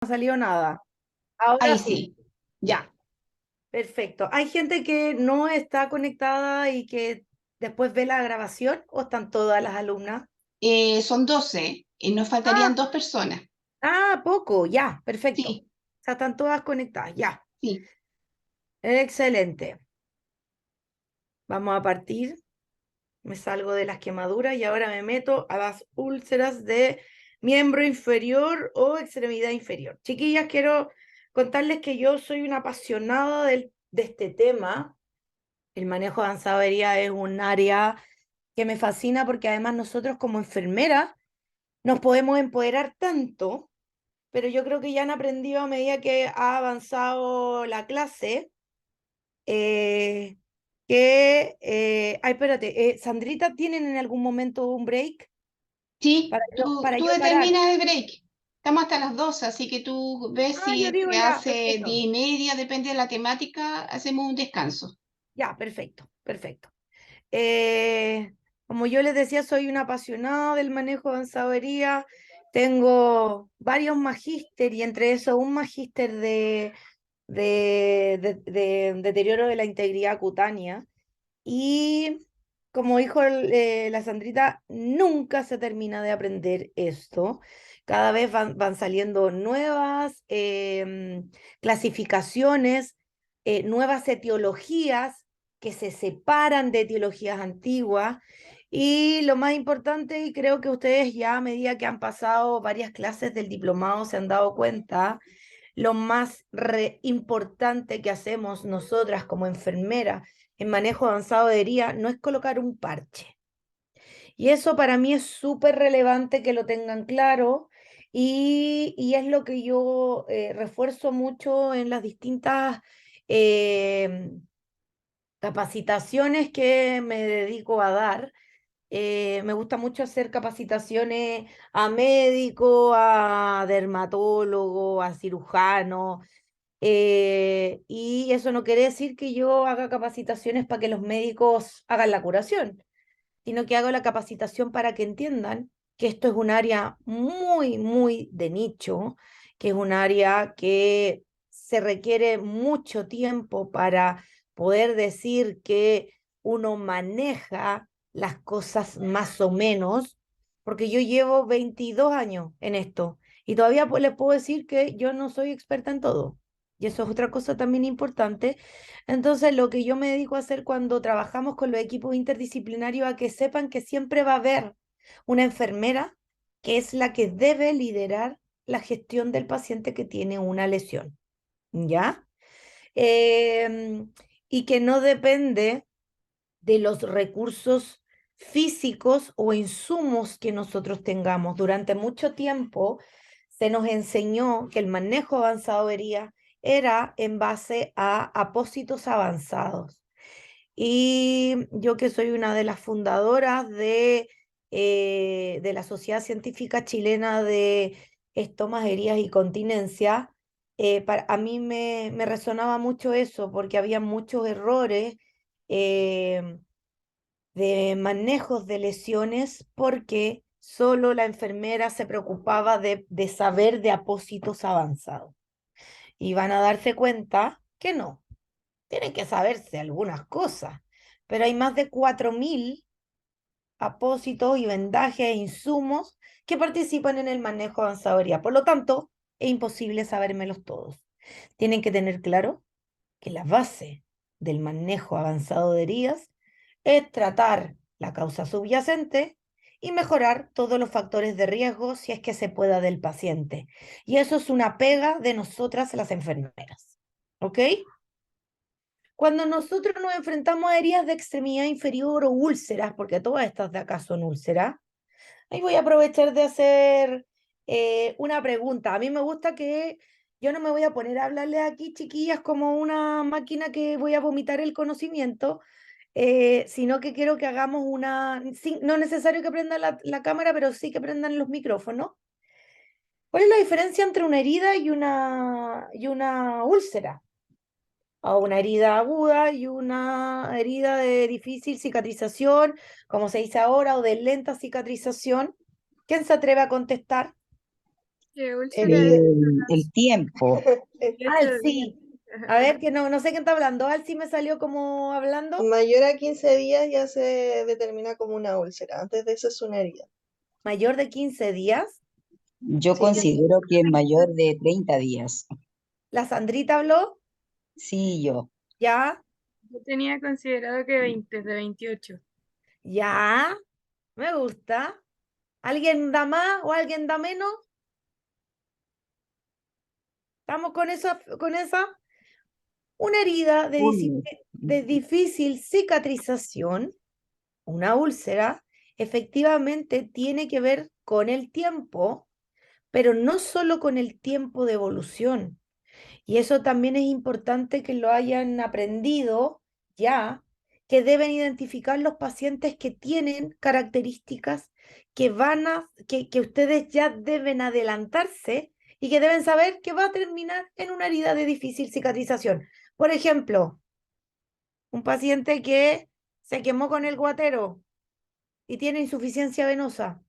No salió nada. Ahora Ahí sí, sí, ya. ya, perfecto. ¿Hay gente que no está conectada y que después ve la grabación o están todas las alumnas? Son 12 y nos faltarían Ah, 2 personas. poco, ya, perfecto. O Sí, sea, están todas conectadas, ya. sí. Excelente. Vamos a partir. Me salgo de las quemaduras y ahora me meto a las úlceras de miembro inferior o extremidad inferior. Chiquillas, quiero contarles que yo soy una apasionada de este tema. El manejo de avanzado de herida es un área que me fascina porque además nosotros como enfermeras nos podemos empoderar tanto, pero yo creo que ya han aprendido a medida que ha avanzado la clase, eh, ay, espérate, Sandrita, ¿tienen en algún momento un break Sí, para tú yo parar? determinas el break. Estamos hasta las 12, así que tú ves Ah, yo si digo te ya, hace perfecto. 10:30, depende de la temática, hacemos un descanso. Ya, perfecto, perfecto. Eh, Como yo les decía, soy una apasionada del manejo de avanzadería. Tengo varios magíster y entre esos un magíster de deterioro de la integridad cutánea. Y como dijo la Sandrita, nunca se termina de aprender esto. Cada vez van saliendo nuevas clasificaciones, nuevas etiologías que se separan de etiologías antiguas. Y lo más importante, y creo que ustedes ya a medida que han pasado varias clases del diplomado se han dado cuenta, lo más importante que hacemos nosotras como enfermeras en manejo avanzado de herida no es colocar un parche. Y eso para mí es súper relevante que lo tengan claro y es lo que yo refuerzo mucho en las distintas eh, capacitaciones que me dedico a dar. Me gusta mucho hacer capacitaciones a médico, a dermatólogo, a cirujano, y eso no quiere decir que yo haga capacitaciones para que los médicos hagan la curación, sino que hago la capacitación para que entiendan que esto es un área muy, muy de nicho, que es un área que se requiere mucho tiempo para poder decir que uno maneja las cosas más o menos, porque yo llevo 22 años en esto y todavía les puedo decir que yo no soy experta en todo. Y eso es otra cosa también importante. Entonces, lo que yo me dedico a hacer cuando trabajamos con los equipos interdisciplinarios, a que sepan que siempre va a haber una enfermera que es la que debe liderar la gestión del paciente que tiene una lesión, ¿ya? Em, y que no depende de los recursos físicos o insumos que nosotros tengamos. Durante mucho tiempo se nos enseñó que el manejo avanzado de herida era en base a apósitos avanzados. Y yo que soy una de las fundadoras de la Sociedad Científica Chilena de Estomas, Heridas y Continencia, a mí me resonaba mucho eso porque había muchos errores eh, de manejos de lesiones porque solo la enfermera se preocupaba de saber de apósitos avanzados. Y van a darse cuenta que no, tienen que saberse algunas cosas, pero hay más de 4.000 apósitos y vendajes e insumos que participan en el manejo de avanzadoría. Por lo tanto, es imposible sabérmelos todos. Tienen que tener claro que la base del manejo avanzado de heridas es tratar la causa subyacente y mejorar todos los factores de riesgo si es que se pueda del paciente. Y eso es una pega de nosotras las enfermeras. ¿Ok? Cuando nosotros nos enfrentamos a heridas de extremidad inferior o úlceras, porque todas estas de acá son úlceras, ahí voy a aprovechar de hacer una pregunta. A mí me gusta que yo no me voy a poner a hablarles aquí, chiquillas, como una máquina que voy a vomitar el conocimiento, sino que quiero que hagamos una, no es necesario que prendan la cámara, pero sí que prendan los micrófonos. ¿Cuál es la diferencia entre una herida y una úlcera? A una herida aguda y una herida de difícil cicatrización, como se dice ahora, o de lenta cicatrización. ¿Quién se atreve a contestar? ¿Qué úlcera El, El tiempo. 18 días? sí. A ver, que no sé quién está hablando. Alci me salió como hablando. Mayor a 15 días ya se determina como una úlcera. Antes de eso es una herida. Mayor de 15 días. Yo Sí. considero que es mayor de 30 días. La Sandrita habló. Sí, yo. Ya, Yo tenía considerado que 20, de 28. ya. Me gusta. ¿Alguien da más o alguien da menos? ¿Estamos con esa, con esa? Una herida Uy, de difícil cicatrización, una úlcera, efectivamente tiene que ver con el tiempo, pero no solo con el tiempo de evolución. Y eso también es importante que lo hayan aprendido ya, que deben identificar los pacientes que tienen características que ustedes ya deben adelantarse y que deben saber que va a terminar en una herida de difícil cicatrización. Por ejemplo, un paciente que se quemó con el guatero y tiene insuficiencia venosa.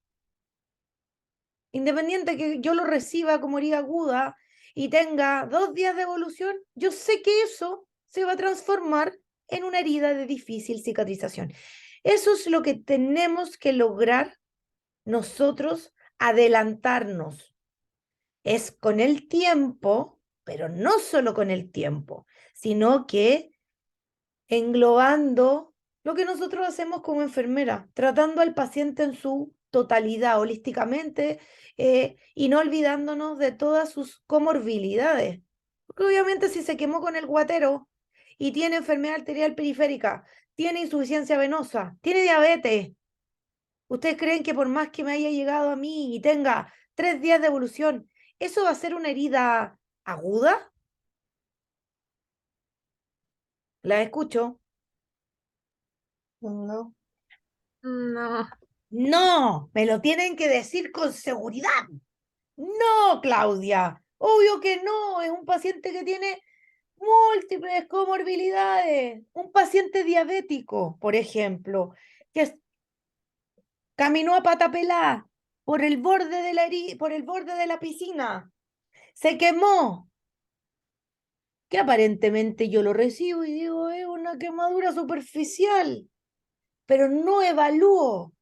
Independiente que yo lo reciba como herida aguda y tenga 2 días de evolución, yo sé que eso se va a transformar en una herida de difícil cicatrización. Eso es lo que tenemos que lograr nosotros, adelantarnos. Es con el tiempo, pero no solo con el tiempo, sino que englobando lo que nosotros hacemos como enfermera, tratando al paciente en su totalidad, holísticamente, y no olvidándonos de todas sus comorbilidades. Porque obviamente si se quemó con el guatero y tiene enfermedad arterial periférica, tiene insuficiencia venosa, tiene diabetes, ¿ustedes creen que por más que me haya llegado a mí y tenga 3 días de evolución, eso va a ser una herida aguda? La escucho. No. No. No, me lo tienen que decir con seguridad. No, Claudia, obvio que no, es un paciente que tiene múltiples comorbilidades. Un paciente diabético, por ejemplo, caminó a pata pelá por el borde de por el borde de la piscina, se quemó, que aparentemente yo lo recibo y digo, es una quemadura superficial, pero no evalúo.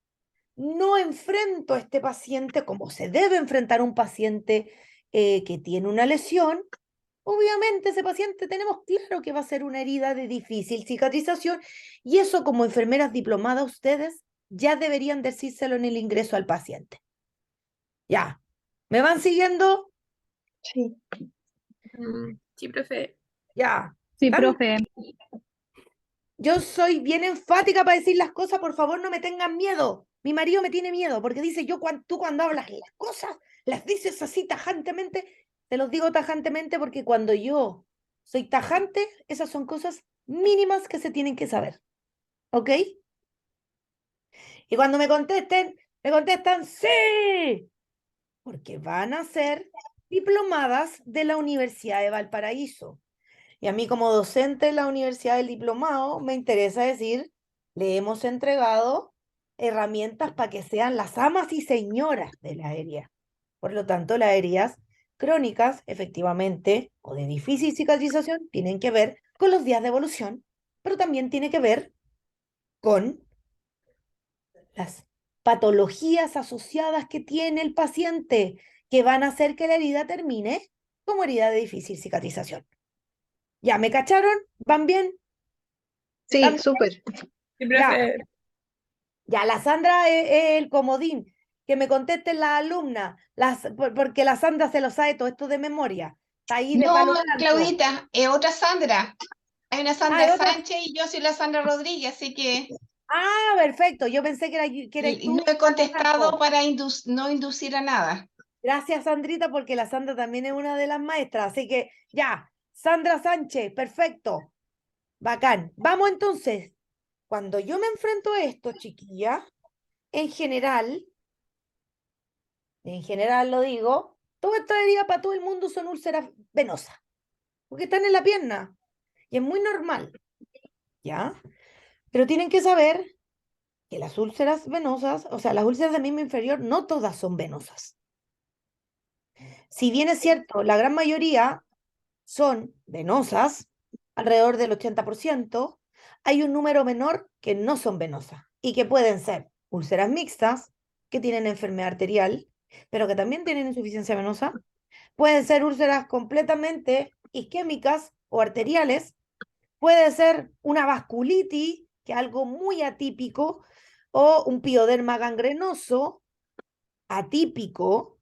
No enfrento a este paciente como se debe enfrentar un paciente que tiene una lesión. Obviamente ese paciente tenemos claro que va a ser una herida de difícil cicatrización y eso como enfermeras diplomadas ustedes ya deberían decírselo en el ingreso al paciente. Ya, ¿me van siguiendo? Sí. Sí, profe. Ya. Sí, ¿Están? profe. Yo soy bien enfática para decir las cosas, por favor no me tengan miedo. Mi marido me tiene miedo porque dice, tú cuando hablas las cosas, las dices así tajantemente. Te los digo tajantemente porque cuando yo soy tajante, esas son cosas mínimas que se tienen que saber. ¿Ok? Y cuando me contestan, sí, porque van a ser diplomadas de la Universidad de Valparaíso. Y a mí como docente de la Universidad del Diplomado me interesa decir, le hemos entregado herramientas para que sean las amas y señoras de la herida. Por lo tanto, las heridas crónicas, efectivamente, o de difícil cicatrización, tienen que ver con los días de evolución, pero también tiene que ver con las patologías asociadas que tiene el paciente, que van a hacer que la herida termine como herida de difícil cicatrización. ¿Ya me cacharon? ¿Van bien? Sí, súper. Sí, Ya, profe. ya, la Sandra es el comodín. Que me contesten las alumnas, porque la Sandra se lo sabe todo esto de memoria. Está ahí de No, palo blanco. Claudita, es otra Sandra. Hay una Sandra ¿es otra? Sánchez y yo soy la Sandra Rodríguez, así que Perfecto. Yo pensé que eras no tú. he contestado Blanco. para no inducir a nada. Gracias, Sandrita, porque la Sandra también es una de las maestras. Así que ya, Sandra Sánchez, perfecto. Bacán. Vamos entonces. Cuando yo me enfrento a esto, chiquilla, en general lo digo, toda esta herida para todo el mundo son úlceras venosas, porque están en la pierna y es muy normal, ¿ya? Pero tienen que saber que las úlceras venosas, o sea, las úlceras de miembro inferior, no todas son venosas. Si bien es cierto, la gran mayoría son venosas, alrededor del 80%, hay un número menor que no son venosas y que pueden ser úlceras mixtas, que tienen enfermedad arterial, pero que también tienen insuficiencia venosa. Pueden ser úlceras completamente isquémicas o arteriales. Puede ser una vasculitis, que es algo muy atípico, o un pioderma gangrenoso, atípico,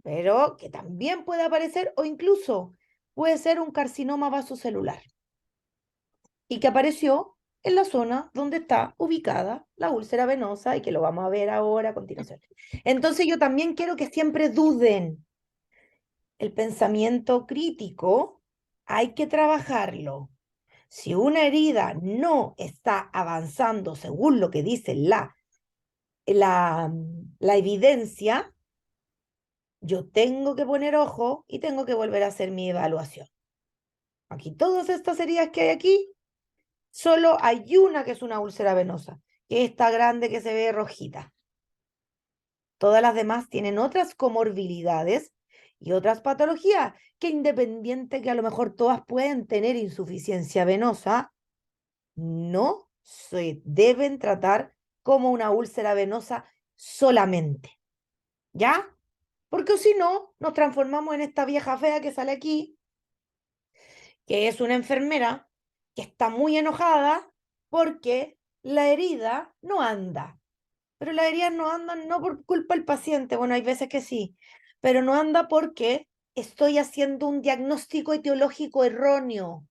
pero que también puede aparecer, o incluso puede ser un carcinoma vasocelular y que apareció en la zona donde está ubicada la úlcera venosa y que lo vamos a ver ahora a continuación. Entonces yo también quiero que siempre duden. El pensamiento crítico hay que trabajarlo. Si una herida no está avanzando según lo que dice la evidencia, yo tengo que poner ojo y tengo que volver a hacer mi evaluación. Aquí, todas estas heridas que hay aquí, solo hay una que es una úlcera venosa, que es esta grande que se ve rojita. Todas las demás tienen otras comorbilidades y otras patologías que, independiente que a lo mejor todas pueden tener insuficiencia venosa, no se deben tratar como una úlcera venosa solamente. ¿Ya? Porque si no, nos transformamos en esta vieja fea que sale aquí, que es una enfermera que está muy enojada porque la herida no anda. Pero las heridas no andan no por culpa del paciente, bueno, hay veces que sí, pero no anda porque estoy haciendo un diagnóstico etiológico erróneo.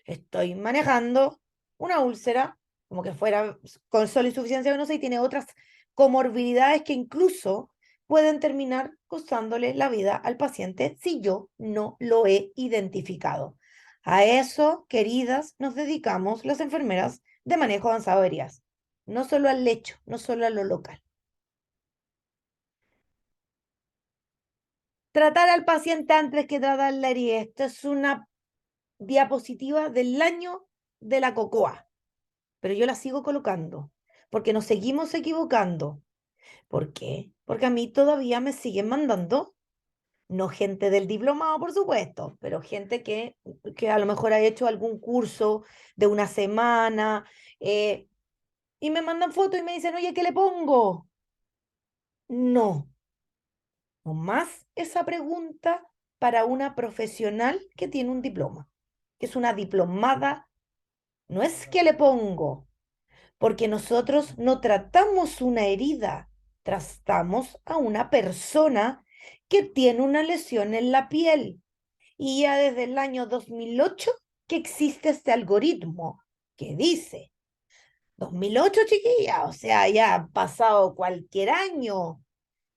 Estoy manejando una úlcera como que fuera con solo insuficiencia venosa y tiene otras comorbilidades que incluso pueden terminar costándole la vida al paciente si yo no lo he identificado. A eso, queridas, nos dedicamos las enfermeras de manejo avanzado de heridas. No solo al lecho, no solo a lo local. Tratar al paciente antes que tratar la herida. Esto es una diapositiva del año de la cocoa, pero yo la sigo colocando porque nos seguimos equivocando. ¿Por qué? Porque a mí todavía me siguen mandando, no gente del diplomado, por supuesto, pero gente que a lo mejor ha hecho algún curso de una semana y me mandan fotos y me dicen, oye, ¿qué le pongo? No, no más esa pregunta para una profesional que tiene un diploma, que es una diplomada. No es que le pongo, porque nosotros no tratamos una herida, tratamos a una persona que tiene una lesión en la piel. Y ya desde el año 2008 que existe este algoritmo que dice, 2008 chiquilla, o sea, ya ha pasado cualquier año.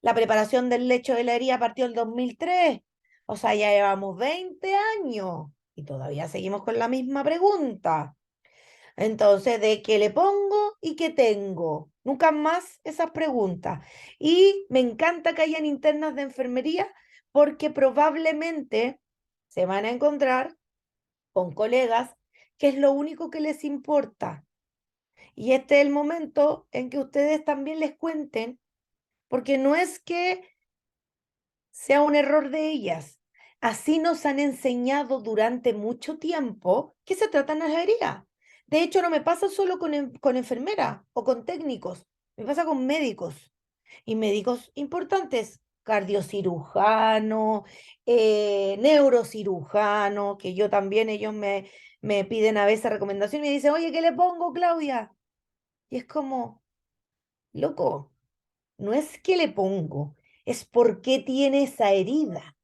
La preparación del lecho de la herida partió en 2003, o sea, ya llevamos 20 años y todavía seguimos con la misma pregunta. Entonces, ¿de qué le pongo y qué tengo? Nunca más esas preguntas. Y me encanta que hayan internas de enfermería porque probablemente se van a encontrar con colegas que es lo único que les importa. Y este es el momento en que ustedes también les cuenten, porque no es que sea un error de ellas. Así nos han enseñado durante mucho tiempo que se tratan las heridas. De hecho, no me pasa solo con enfermeras o con técnicos, me pasa con médicos y médicos importantes, cardiocirujano, neurocirujano, que yo también, ellos me piden a veces recomendación y me dicen, oye, ¿qué le pongo, Claudia? Y es como, loco, no es que le pongo, es por qué tiene esa herida.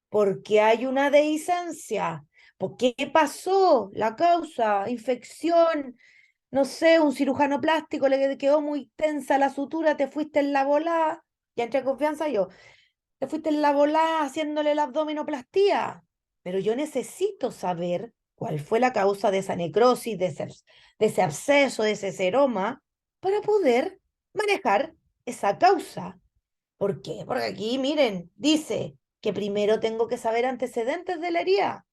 Porque hay una dehiscencia. ¿Por qué pasó? La causa, infección, no sé, un cirujano plástico le quedó muy tensa la sutura, te fuiste en la volada, ya entre confianza yo, te fuiste en la volada haciéndole la abdominoplastía. Pero yo necesito saber cuál fue la causa de esa necrosis, de ese absceso, de ese seroma, para poder manejar esa causa. ¿Por qué? Porque aquí, miren, dice que primero tengo que saber antecedentes de la herida.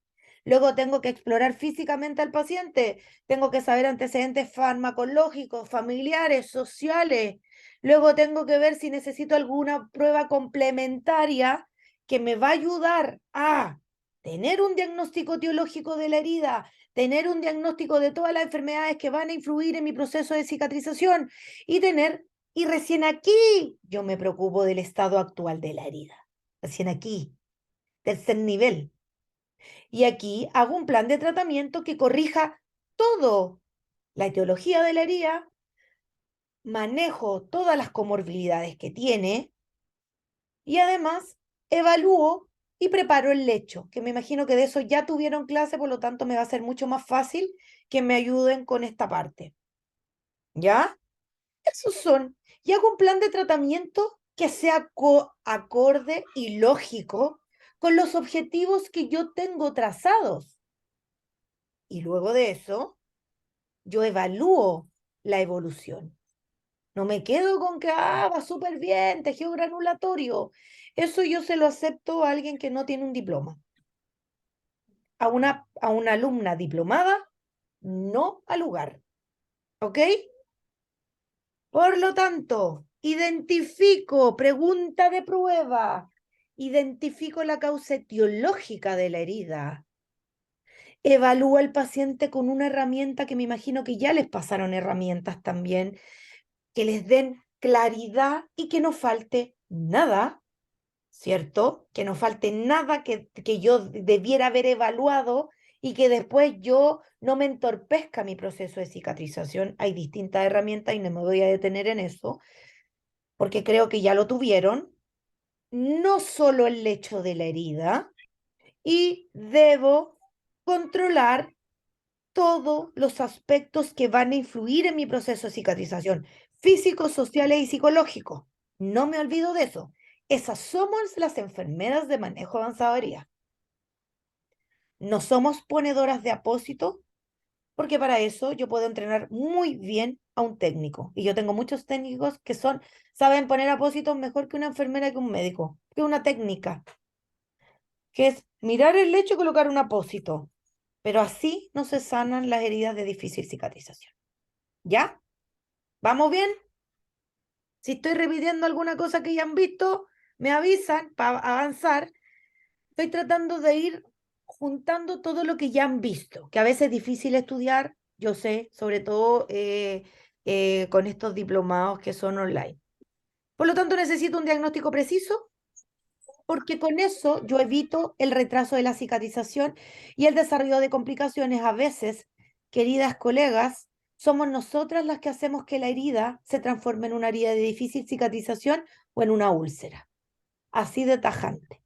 Luego tengo que explorar físicamente al paciente. Tengo que saber antecedentes farmacológicos, familiares, sociales. Luego tengo que ver si necesito alguna prueba complementaria que me va a ayudar a tener un diagnóstico etiológico de la herida, tener un diagnóstico de todas las enfermedades que van a influir en mi proceso de cicatrización y recién aquí yo me preocupo del estado actual de la herida. Recién aquí, tercer nivel. Y aquí hago un plan de tratamiento que corrija todo. La etiología de la herida, manejo todas las comorbilidades que tiene y además evalúo y preparo el lecho, que me imagino que de eso ya tuvieron clase, por lo tanto me va a ser mucho más fácil que me ayuden con esta parte. ¿Ya? Esos son. Y hago un plan de tratamiento que sea acorde y lógico con los objetivos que yo tengo trazados. Y luego de eso, yo evalúo la evolución. No me quedo con que, va súper bien, tejido granulatorio. Eso yo se lo acepto a alguien que no tiene un diploma. A una alumna diplomada, no al lugar. ¿Ok? Por lo tanto, identifico, pregunta de prueba, identifico la causa etiológica de la herida. Evalúo al paciente con una herramienta que me imagino que ya les pasaron herramientas también, que les den claridad y que no falte nada, ¿cierto? Que no falte nada que yo debiera haber evaluado y que después yo no me entorpezca mi proceso de cicatrización. Hay distintas herramientas y no me voy a detener en eso, porque creo que ya lo tuvieron. No solo el lecho de la herida, y debo controlar todos los aspectos que van a influir en mi proceso de cicatrización, físicos, sociales y psicológicos. No me olvido de eso. Esas somos las enfermeras de manejo avanzado de herida. No somos ponedoras de apósito, porque para eso yo puedo entrenar muy bien a un técnico. Y yo tengo muchos técnicos que saben poner apósitos mejor que una enfermera y que un médico, que una técnica, que es mirar el lecho y colocar un apósito. Pero así no se sanan las heridas de difícil cicatrización. ¿Ya? ¿Vamos bien? Si estoy repitiendo alguna cosa que ya han visto, me avisan para avanzar. Estoy tratando de ir juntando todo lo que ya han visto, que a veces es difícil estudiar, yo sé, sobre todo con estos diplomados que son online. Por lo tanto, necesito un diagnóstico preciso, porque con eso yo evito el retraso de la cicatrización y el desarrollo de complicaciones. A veces, queridas colegas, somos nosotras las que hacemos que la herida se transforme en una herida de difícil cicatrización o en una úlcera. Así de tajante.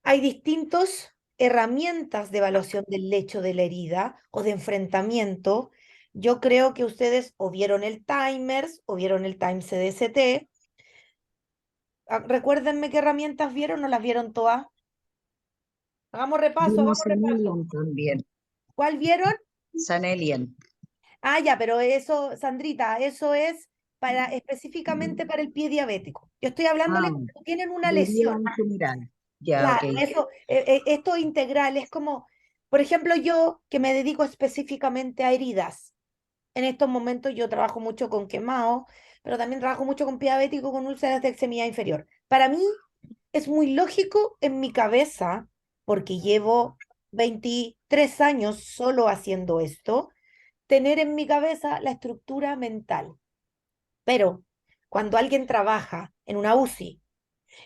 Hay distintas herramientas de evaluación del lecho de la herida o de enfrentamiento. Yo creo que ustedes o vieron el Timers o vieron el Time CDCT. Recuérdenme qué herramientas vieron o las vieron todas. Vimos Hagamos repaso. Sanelian también. ¿Cuál vieron? Sanelian. Ah, ya, pero eso, Sandrita, eso es específicamente para el pie diabético. Yo estoy hablándole Ah, cuando tienen una de herida lesión. en general. Ya, ok. Claro, eso, esto integral es como, por ejemplo, yo que me dedico específicamente a heridas. En estos momentos yo trabajo mucho con quemados, pero también trabajo mucho con pie diabético, con úlceras de extremidad inferior. Para mí es muy lógico en mi cabeza, porque llevo 23 años solo haciendo esto, tener en mi cabeza la estructura mental. Pero cuando alguien trabaja en una UCI,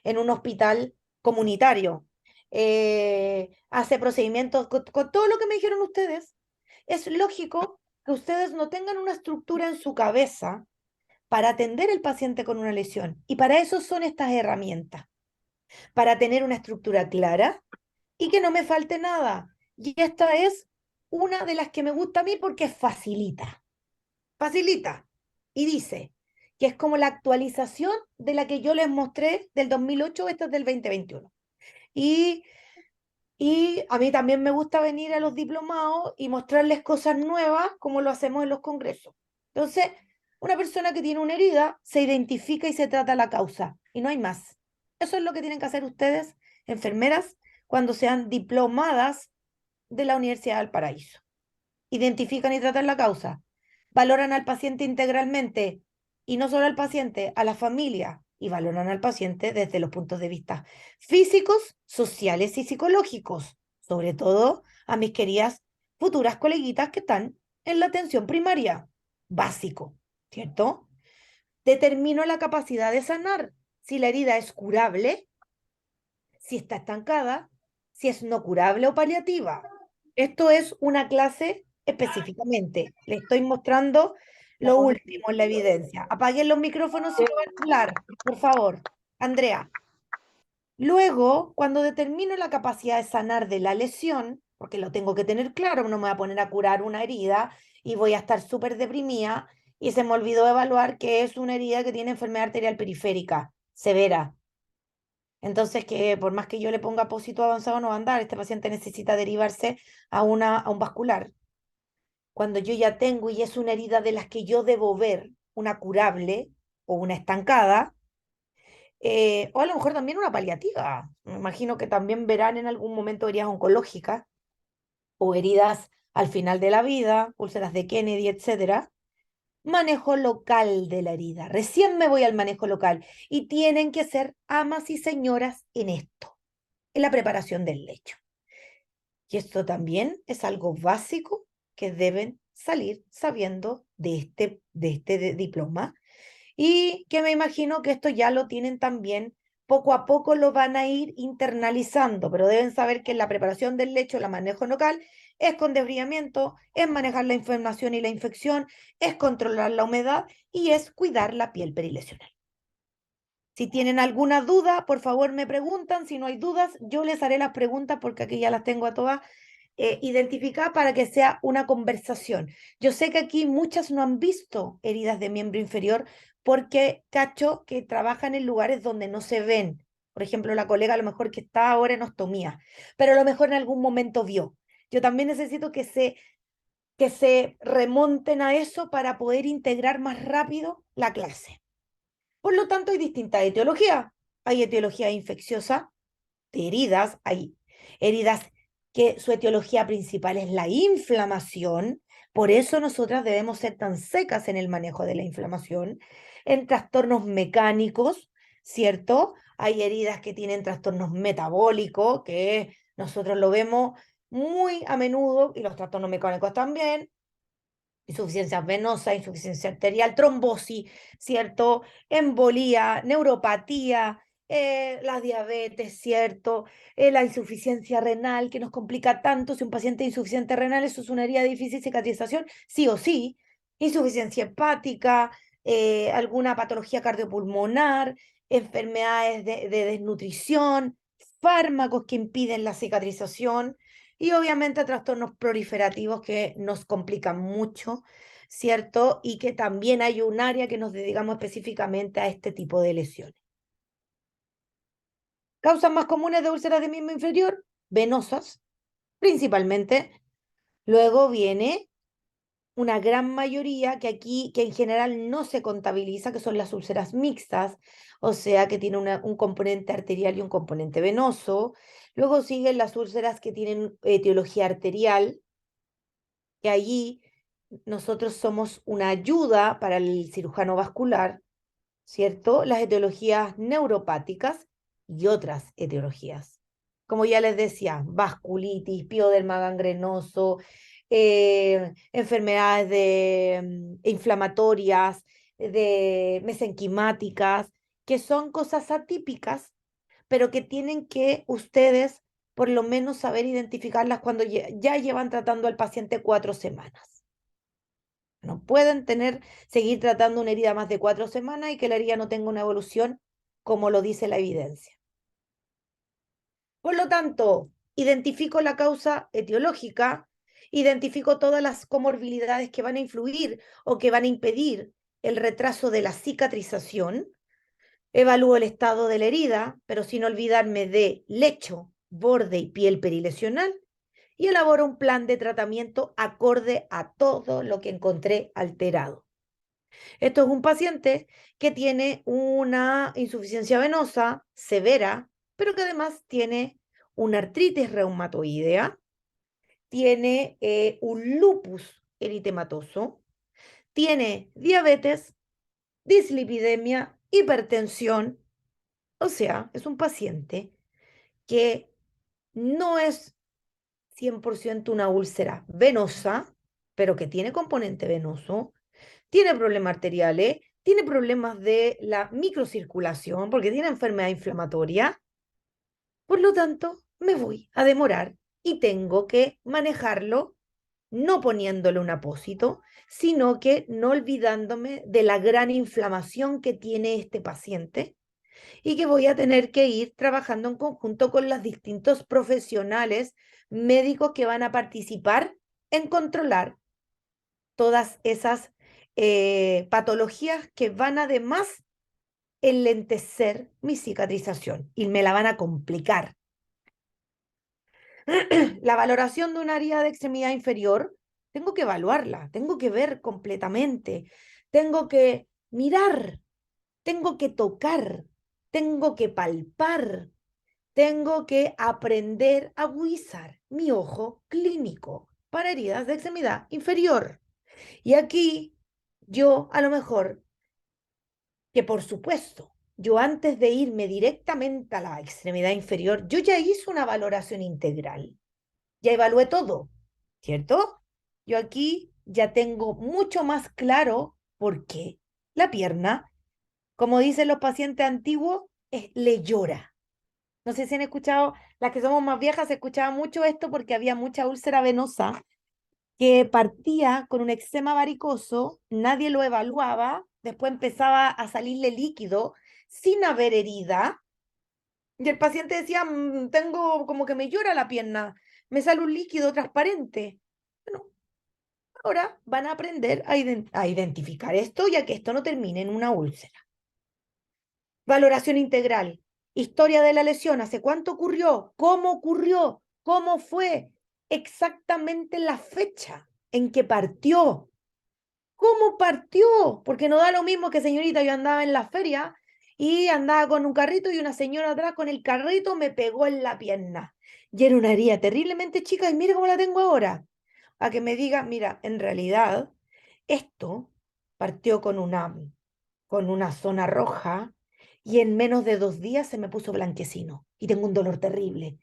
en un hospital comunitario, hace procedimientos con todo lo que me dijeron ustedes, es lógico que ustedes no tengan una estructura en su cabeza para atender al paciente con una lesión. Y para eso son estas herramientas, para tener una estructura clara y que no me falte nada. Y esta es una de las que me gusta a mí porque facilita. Facilita. Y dice que es como la actualización de la que yo les mostré del 2008, esta es del 2021. Y, y a mí también me gusta venir a los diplomados y mostrarles cosas nuevas como lo hacemos en los congresos. Entonces, una persona que tiene una herida se identifica y se trata la causa y no hay más. Eso es lo que tienen que hacer ustedes, enfermeras, cuando sean diplomadas de la Universidad del Paraíso. Identifican y tratan la causa, valoran al paciente integralmente y no solo al paciente, a la familia, y valoran al paciente desde los puntos de vista físicos, sociales y psicológicos, sobre todo a mis queridas futuras coleguitas que están en la atención primaria, básico, ¿cierto? Determino la capacidad de sanar, si la herida es curable, si está estancada, si es no curable o paliativa. Esto es una clase específicamente. Le estoy mostrando lo último en la evidencia. Apaguen los micrófonos si no van a hablar, por favor. Andrea. Luego, cuando determino la capacidad de sanar de la lesión, porque lo tengo que tener claro, no me voy a poner a curar una herida y voy a estar súper deprimida y se me olvidó evaluar que es una herida que tiene enfermedad arterial periférica severa. Entonces, que por más que yo le ponga apósito avanzado no va a andar, este paciente necesita derivarse a un vascular. Cuando yo ya tengo y es una herida de las que yo debo ver, una curable o una estancada, o a lo mejor también una paliativa. Me imagino que también verán en algún momento heridas oncológicas o heridas al final de la vida, úlceras de Kennedy, etcétera. Manejo local de la herida. Recién me voy al manejo local y tienen que ser amas y señoras en esto, en la preparación del lecho. Y esto también es algo básico que deben salir sabiendo de este diploma y que me imagino que esto ya lo tienen también, poco a poco lo van a ir internalizando, pero deben saber que en la preparación del lecho, la manejo local, es con desbridamiento, es manejar la inflamación y la infección, es controlar la humedad y es cuidar la piel perilesional. Si tienen alguna duda, por favor me preguntan. Si no hay dudas, yo les haré las preguntas porque aquí ya las tengo a todas identificadas para que sea una conversación. Yo sé que aquí muchas no han visto heridas de miembro inferior porque cacho que trabajan en lugares donde no se ven. Por ejemplo, la colega a lo mejor que está ahora en ostomía, pero a lo mejor en algún momento vio. Yo también necesito que se remonten a eso para poder integrar más rápido la clase. Por lo tanto, hay distintas etiologías. Hay etiología infecciosa de heridas, hay heridas que su etiología principal es la inflamación, por eso nosotras debemos ser tan secas en el manejo de la inflamación. En trastornos mecánicos, ¿cierto? Hay heridas que tienen trastornos metabólicos, que nosotros lo vemos muy a menudo, y los trastornos mecánicos también, insuficiencia venosa, insuficiencia arterial, trombosis, ¿cierto? Embolía, neuropatía, la diabetes, ¿cierto? La insuficiencia renal que nos complica tanto. Si un paciente es insuficiente renal, eso es una herida de difícil cicatrización, sí o sí. Insuficiencia hepática, alguna patología cardiopulmonar, enfermedades de desnutrición, fármacos que impiden la cicatrización y obviamente trastornos proliferativos que nos complican mucho, ¿cierto? Y que también hay un área que nos dedicamos específicamente a este tipo de lesiones. Causas más comunes de úlceras de miembro inferior, venosas, principalmente. Luego viene una gran mayoría que en general no se contabiliza, que son las úlceras mixtas, o sea, que tienen un componente arterial y un componente venoso. Luego siguen las úlceras que tienen etiología arterial, que allí nosotros somos una ayuda para el cirujano vascular, ¿cierto? Las etiologías neuropáticas y otras etiologías. Como ya les decía, vasculitis, pioderma gangrenoso, enfermedades inflamatorias, de mesenquimáticas, que son cosas atípicas, pero que tienen que ustedes por lo menos saber identificarlas cuando ya llevan tratando al paciente 4 semanas. No pueden seguir tratando una herida más de 4 semanas y que la herida no tenga una evolución como lo dice la evidencia. Por lo tanto, identifico la causa etiológica, identifico todas las comorbilidades que van a influir o que van a impedir el retraso de la cicatrización, evalúo el estado de la herida, pero sin olvidarme de lecho, borde y piel perilesional, y elaboro un plan de tratamiento acorde a todo lo que encontré alterado. Esto es un paciente que tiene una insuficiencia venosa severa, pero que además tiene una artritis reumatoidea, tiene un lupus eritematoso, tiene diabetes, dislipidemia hipertensión, o sea, es un paciente que no es 100% una úlcera venosa, pero que tiene componente venoso, tiene problemas arteriales, tiene problemas de la microcirculación, porque tiene enfermedad inflamatoria. Por lo tanto, me voy a demorar y tengo que manejarlo no poniéndole un apósito, sino que no olvidándome de la gran inflamación que tiene este paciente y que voy a tener que ir trabajando en conjunto con los distintos profesionales médicos que van a participar en controlar todas esas patologías que van además enlentecer mi cicatrización y me la van a complicar. La valoración de un área de extremidad inferior, tengo que evaluarla, tengo que ver completamente, tengo que mirar, tengo que tocar, tengo que palpar, tengo que aprender a agudizar mi ojo clínico para heridas de extremidad inferior. Y aquí yo a lo mejor, que por supuesto, yo antes de irme directamente a la extremidad inferior, yo ya hice una valoración integral, ya evalué todo, ¿cierto? Yo aquí ya tengo mucho más claro por qué la pierna, como dicen los pacientes antiguos, le llora. No sé si han escuchado, las que somos más viejas, se escuchaba mucho esto porque había mucha úlcera venosa que partía con un eczema varicoso, nadie lo evaluaba, después empezaba a salirle líquido sin haber herida, y el paciente decía, tengo como que me llora la pierna, me sale un líquido transparente. Bueno, ahora van a aprender a identificar esto, ya que esto no termine en una úlcera. Valoración integral. Historia de la lesión. ¿Hace cuánto ocurrió? ¿Cómo fue? Exactamente la fecha en que partió. ¿Cómo partió? Porque no da lo mismo que, señorita, yo andaba en la feria y andaba con un carrito y una señora atrás con el carrito me pegó en la pierna. Y era una herida terriblemente chica y mira cómo la tengo ahora. A que me diga, mira, en realidad esto partió con una zona roja y en menos de 2 días se me puso blanquecino y tengo un dolor terrible.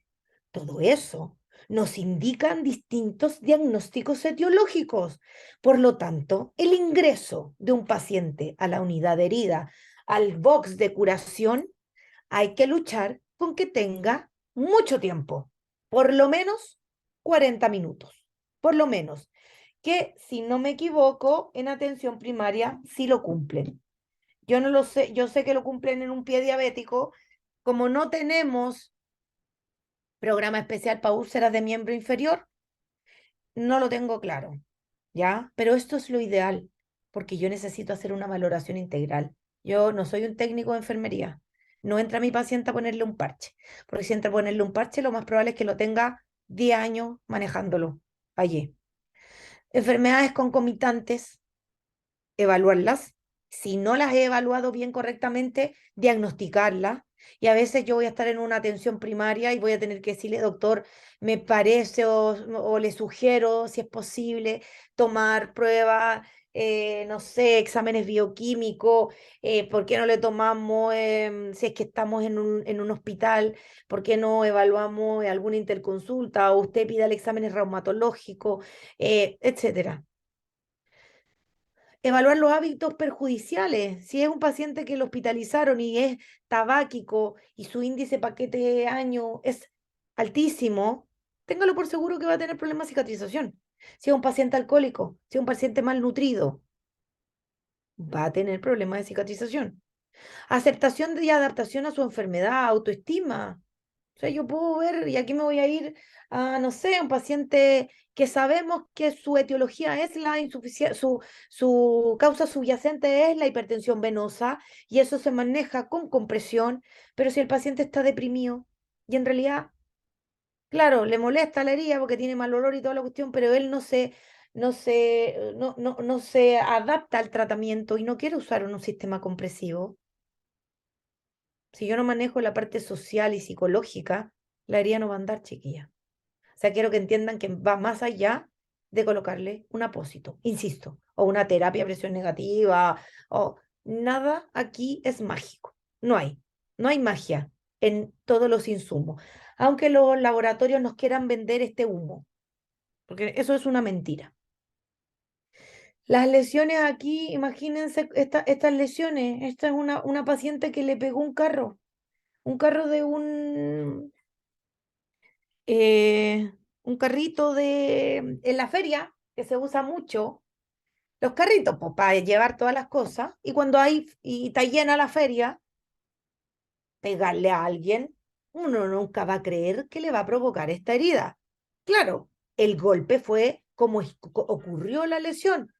Todo eso nos indican distintos diagnósticos etiológicos. Por lo tanto, el ingreso de un paciente a la unidad de herida, al box de curación, hay que luchar con que tenga mucho tiempo, por lo menos 40 minutos, por lo menos, que si no me equivoco, en atención primaria sí lo cumplen. Yo no lo sé, yo sé que lo cumplen en un pie diabético, como no tenemos programa especial para úlceras de miembro inferior, no lo tengo claro, ¿ya? Pero esto es lo ideal, porque yo necesito hacer una valoración integral. Yo no soy un técnico de enfermería. No entra mi paciente a ponerle un parche, porque si entra a ponerle un parche, lo más probable es que lo tenga 10 años manejándolo allí. Enfermedades concomitantes, evaluarlas. Si no las he evaluado bien correctamente, diagnosticarlas. Y a veces yo voy a estar en una atención primaria y voy a tener que decirle, doctor, me parece o le sugiero, si es posible, tomar pruebas, no sé, exámenes bioquímicos, ¿por qué no le tomamos, si es que estamos en un hospital, por qué no evaluamos alguna interconsulta o usted pida el examen reumatológico, etcétera? Evaluar los hábitos perjudiciales. Si es un paciente que lo hospitalizaron y es tabáquico y su índice paquete de año es altísimo, téngalo por seguro que va a tener problemas de cicatrización. Si es un paciente alcohólico, si es un paciente malnutrido, va a tener problemas de cicatrización. Aceptación y adaptación a su enfermedad, autoestima. O sea, yo puedo ver, y aquí me voy a ir a, no sé, un paciente que sabemos que su etiología es la insuficiencia, su causa subyacente es la hipertensión venosa, y eso se maneja con compresión, pero si el paciente está deprimido, y en realidad, claro, le molesta la herida porque tiene mal olor y toda la cuestión, pero él no se adapta al tratamiento y no quiere usar un sistema compresivo. Si yo no manejo la parte social y psicológica, la herida no va a andar, chiquilla. O sea, quiero que entiendan que va más allá de colocarle un apósito, insisto, o una terapia de presión negativa, o Nada aquí es mágico. No hay magia en todos los insumos. Aunque los laboratorios nos quieran vender este humo, porque eso es una mentira. Las lesiones aquí, imagínense estas lesiones. Esta es una paciente que le pegó un carro de un carrito en la feria, que se usa mucho, los carritos, pues, para llevar todas las cosas, y cuando y está llena la feria, pegarle a alguien, uno nunca va a creer que le va a provocar esta herida. Claro, el golpe fue como ocurrió la lesión.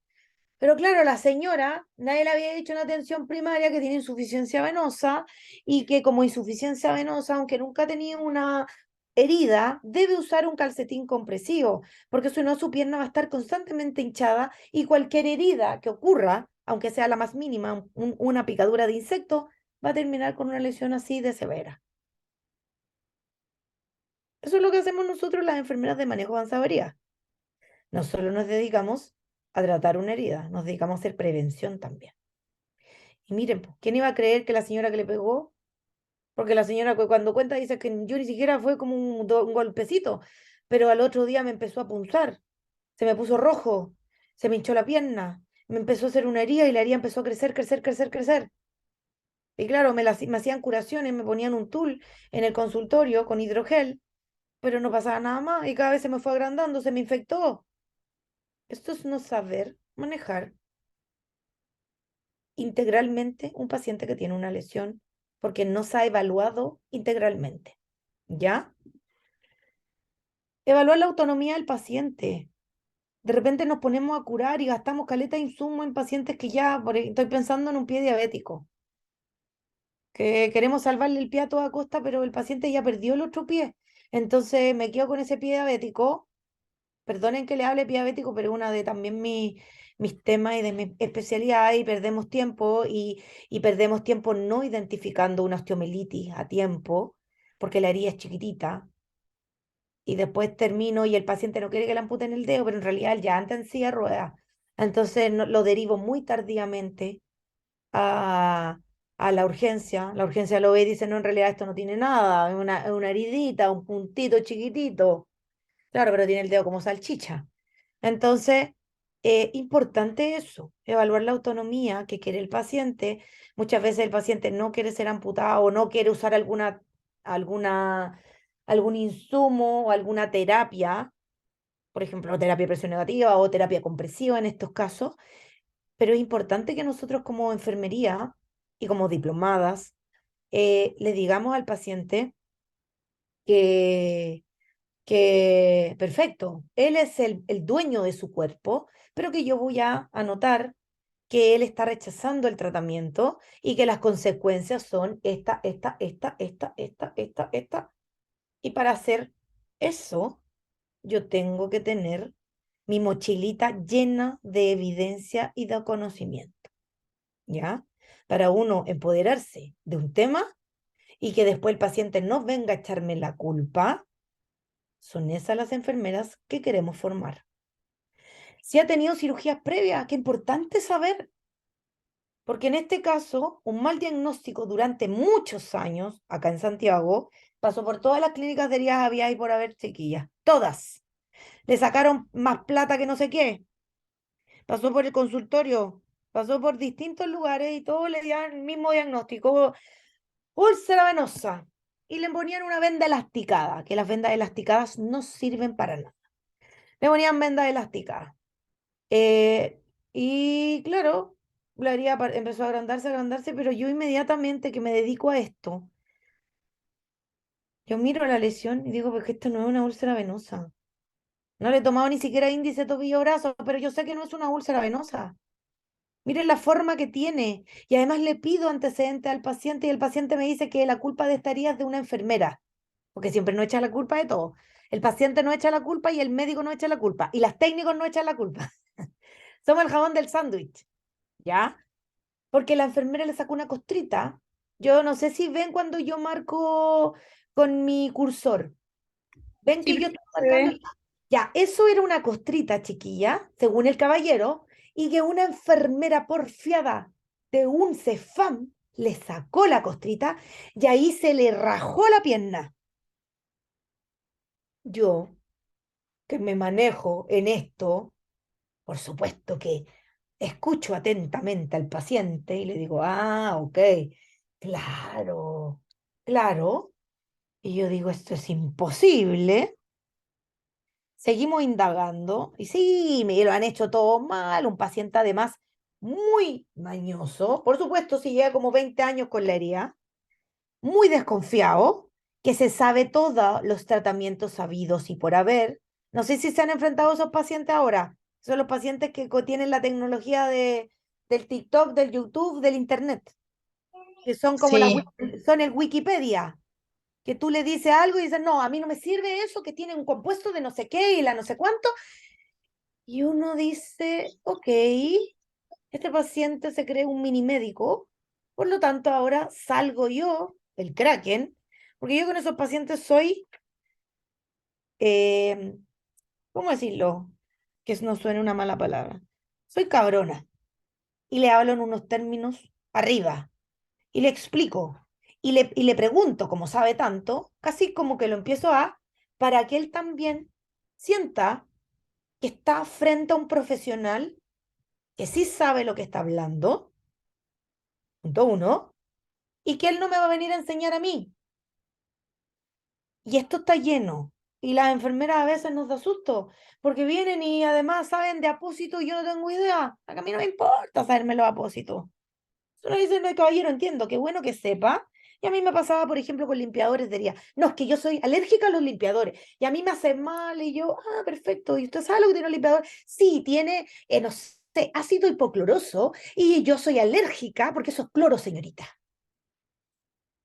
Pero claro, la señora, nadie le había dicho en atención primaria que tiene insuficiencia venosa y que como insuficiencia venosa, aunque nunca ha tenido una herida, debe usar un calcetín compresivo, porque si no su pierna va a estar constantemente hinchada y cualquier herida que ocurra, aunque sea la más mínima, una picadura de insecto, va a terminar con una lesión así de severa. Eso es lo que hacemos nosotros las enfermeras de manejo avanzado de heridas. No solo nos dedicamos a tratar una herida, nos dedicamos a hacer prevención también. Y miren, pues, ¿quién iba a creer que la señora que le pegó? Porque la señora cuando cuenta dice que yo ni siquiera fue como un golpecito, pero al otro día me empezó a punzar, se me puso rojo, se me hinchó la pierna, me empezó a hacer una herida y la herida empezó a crecer, crecer, crecer, crecer. Y claro, me hacían curaciones, me ponían un tul en el consultorio con hidrogel, pero no pasaba nada más y cada vez se me fue agrandando, se me infectó. Esto es no saber manejar integralmente un paciente que tiene una lesión porque no se ha evaluado integralmente. ¿Ya? Evaluar la autonomía del paciente. De repente nos ponemos a curar y gastamos caleta de insumo en pacientes que ya, estoy pensando en un pie diabético, que queremos salvarle el pie a toda costa, pero el paciente ya perdió el otro pie. Entonces me quedo con ese pie diabético. Perdonen que le hable pie diabético, pero es una de también mis temas y de mi especialidad y perdemos tiempo y perdemos tiempo no identificando una osteomielitis a tiempo, porque la herida es chiquitita y después termino y el paciente no quiere que le amputen el dedo, pero en realidad él ya anda en silla de ruedas. Entonces lo derivo muy tardíamente a, a la urgencia. La urgencia lo ve y dice, no, en realidad esto no tiene nada, es una heridita, un puntito chiquitito. Claro, pero tiene el dedo como salchicha. Entonces, importante eso, evaluar la autonomía que quiere el paciente. Muchas veces el paciente no quiere ser amputado o no quiere usar alguna, algún insumo o alguna terapia, por ejemplo, terapia de presión negativa o terapia compresiva en estos casos, pero es importante que nosotros como enfermería y como diplomadas le digamos al paciente que perfecto, él es el dueño de su cuerpo, pero que yo voy a anotar que él está rechazando el tratamiento y que las consecuencias son esta. Y para hacer eso, yo tengo que tener mi mochilita llena de evidencia y de conocimiento, ¿ya? Para uno empoderarse de un tema y que después el paciente no venga a echarme la culpa. Son esas las enfermeras que queremos formar. Si ha tenido cirugías previas, qué importante saber, porque en este caso, un mal diagnóstico durante muchos años, acá en Santiago, pasó por todas las clínicas de heridas había y por haber chiquillas, todas. Le sacaron más plata que no sé qué, pasó por el consultorio, pasó por distintos lugares y todos le dieron el mismo diagnóstico, úlcera venosa, y le ponían una venda elasticada, que las vendas elasticadas no sirven para nada. Le ponían vendas elasticadas. Y claro, la herida empezó a agrandarse, agrandarse, pero yo inmediatamente que me dedico a esto, yo miro la lesión y digo, pues que esto no es una úlcera venosa. No le he tomado ni siquiera índice tobillo brazo, pero yo sé que no es una úlcera venosa. Miren la forma que tiene. Y además le pido antecedentes al paciente y el paciente me dice que la culpa de esta herida es de una enfermera, porque siempre no echa la culpa de todo. El paciente no echa la culpa y el médico no echa la culpa y las técnicos no echan la culpa. Somos el jabón del sándwich. ¿Ya? Porque la enfermera le sacó una costrita. Yo no sé si ven cuando yo marco con mi cursor. Ven Sí, que yo sí, estoy se marcando. ve. Ya, eso era una costrita, chiquilla, según el caballero, y que una enfermera porfiada de un Cefam le sacó la costrita y ahí se le rajó la pierna. Yo, que me manejo en esto, por supuesto que escucho atentamente al paciente y le digo, ah, ok, claro, claro. Y yo digo, esto es imposible. Seguimos indagando y sí, me lo han hecho todo mal, un paciente además muy mañoso, por supuesto, si lleva como 20 años con la herida, muy desconfiado, que se sabe todos los tratamientos sabidos y por haber. No sé si se han enfrentado a esos pacientes ahora. Son los pacientes que tienen la tecnología del TikTok, del YouTube, del Internet, que son como Sí, son el Wikipedia, que tú le dices algo y dices, no, a mí no me sirve eso, que tiene un compuesto de no sé qué y la no sé cuánto. Y uno dice, ok, este paciente se cree un mini médico, por lo tanto ahora salgo yo, el Kraken, porque yo con esos pacientes soy, eh, ¿cómo decirlo? Que no suene una mala palabra. Soy cabrona y le hablo en unos términos arriba y le explico y le pregunto, como sabe tanto, casi como que lo empiezo para que él también sienta que está frente a un profesional que sí sabe lo que está hablando, punto uno, y que él no me va a venir a enseñar a mí. Y esto está lleno. Y las enfermeras a veces nos da susto, porque vienen y además saben de apósito y yo no tengo idea. A mí no me importa saberme los apósitos. Solo dicen, no, caballero, entiendo, qué bueno que sepa. Y a mí me pasaba, por ejemplo, con limpiadores de herida. No, es que yo soy alérgica a los limpiadores. Y a mí me hace mal. Y yo, ah, perfecto. ¿Y usted sabe lo que tiene un limpiador? Sí, tiene, no sé, ácido hipocloroso. Y yo soy alérgica porque eso es cloro, señorita.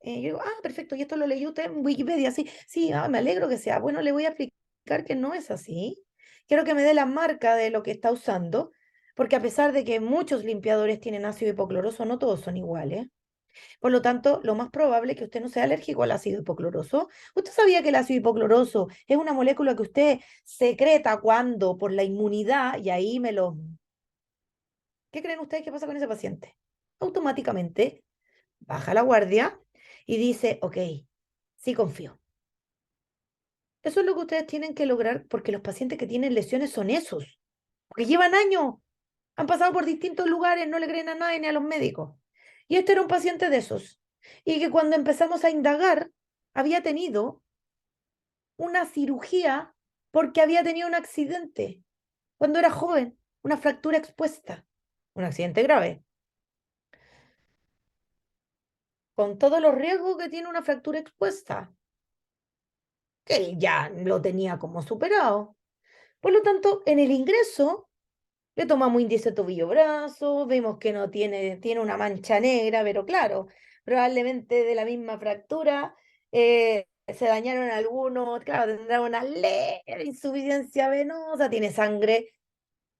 Yo digo, ah, perfecto, y esto lo leyó usted en Wikipedia, sí, sí, me alegro que sea. Bueno, le voy a explicar que no es así. Quiero que me dé la marca de lo que está usando, porque a pesar de que muchos limpiadores tienen ácido hipocloroso, no todos son iguales. Por lo tanto, lo más probable es que usted no sea alérgico al ácido hipocloroso. ¿Usted sabía que el ácido hipocloroso es una molécula que usted secreta cuando por la inmunidad, y ahí me lo... ¿Qué creen ustedes que pasa con ese paciente? Automáticamente baja la guardia y dice, ok, sí confío. Eso es lo que ustedes tienen que lograr porque los pacientes que tienen lesiones son esos, porque llevan años, han pasado por distintos lugares, no le creen a nadie ni a los médicos. Y este era un paciente de esos. Y que cuando empezamos a indagar, había tenido una cirugía porque había tenido un accidente cuando era joven, una fractura expuesta, un accidente grave, con todos los riesgos que tiene una fractura expuesta, que él ya lo tenía como superado. Por lo tanto, en el ingreso le tomamos índice tobillo-brazo, vemos que no tiene una mancha negra, pero claro, probablemente de la misma fractura se dañaron algunos, claro, tendrá una leve insuficiencia venosa, tiene sangre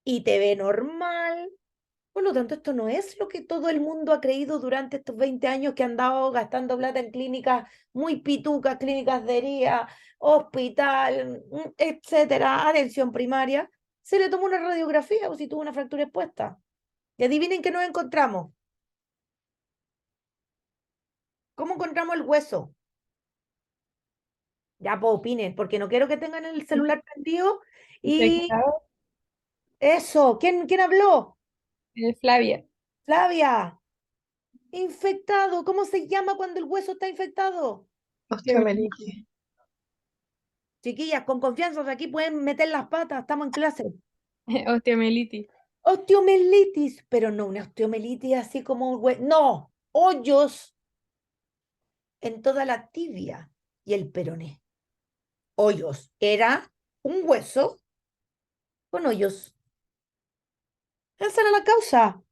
y te ve normal. Por lo tanto, esto no es lo que todo el mundo ha creído durante estos 20 años que han dado gastando plata en clínicas muy pitucas, clínicas de herida, hospital, etcétera, atención primaria. Se le tomó una radiografía o si tuvo una fractura expuesta. Y adivinen qué nos encontramos. ¿Cómo encontramos el hueso? Ya, pues opinen, porque no quiero que tengan el celular prendido. Y Infectado. eso, ¿quién habló? Flavia. Flavia, infectado. ¿Cómo se llama cuando el hueso está infectado? Osteomielitis. Chiquillas, con confianza, aquí pueden meter las patas, estamos en clase. Osteomielitis. Osteomelitis, pero no una osteomelitis así como no, hoyos en toda la tibia y el peroné. Hoyos, era un hueso con hoyos. Esa era la causa.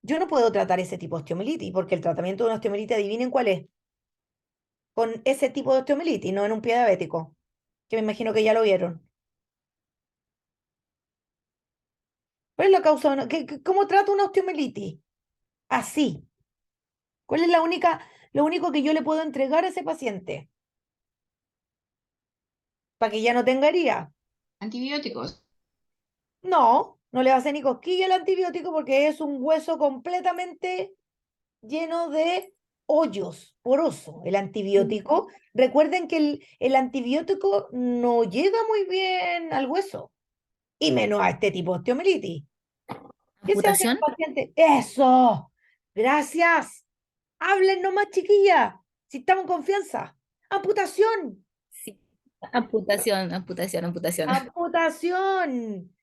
Yo no puedo tratar ese tipo de osteomelitis porque el tratamiento de una osteomelitis, adivinen cuál es, con ese tipo de osteomelitis, no en un pie diabético, que me imagino que ya lo vieron. ¿Cuál es la causa? ¿Cómo trato una osteomelitis? Así. ¿Cuál es lo único que yo le puedo entregar a ese paciente para que ya no tenga herida? antibióticos. No, No le va a hacer ni cosquilla el antibiótico porque es un hueso completamente lleno de hoyos, poroso. El antibiótico, recuerden que el antibiótico no llega muy bien al hueso, y menos a este tipo de osteomelitis. ¿Qué se hace en ¿Amputación? el paciente? ¡Eso! Gracias. Hablen nomás, chiquilla. Si estamos en confianza. Amputación. Sí. Amputación, amputación, amputación. Amputación.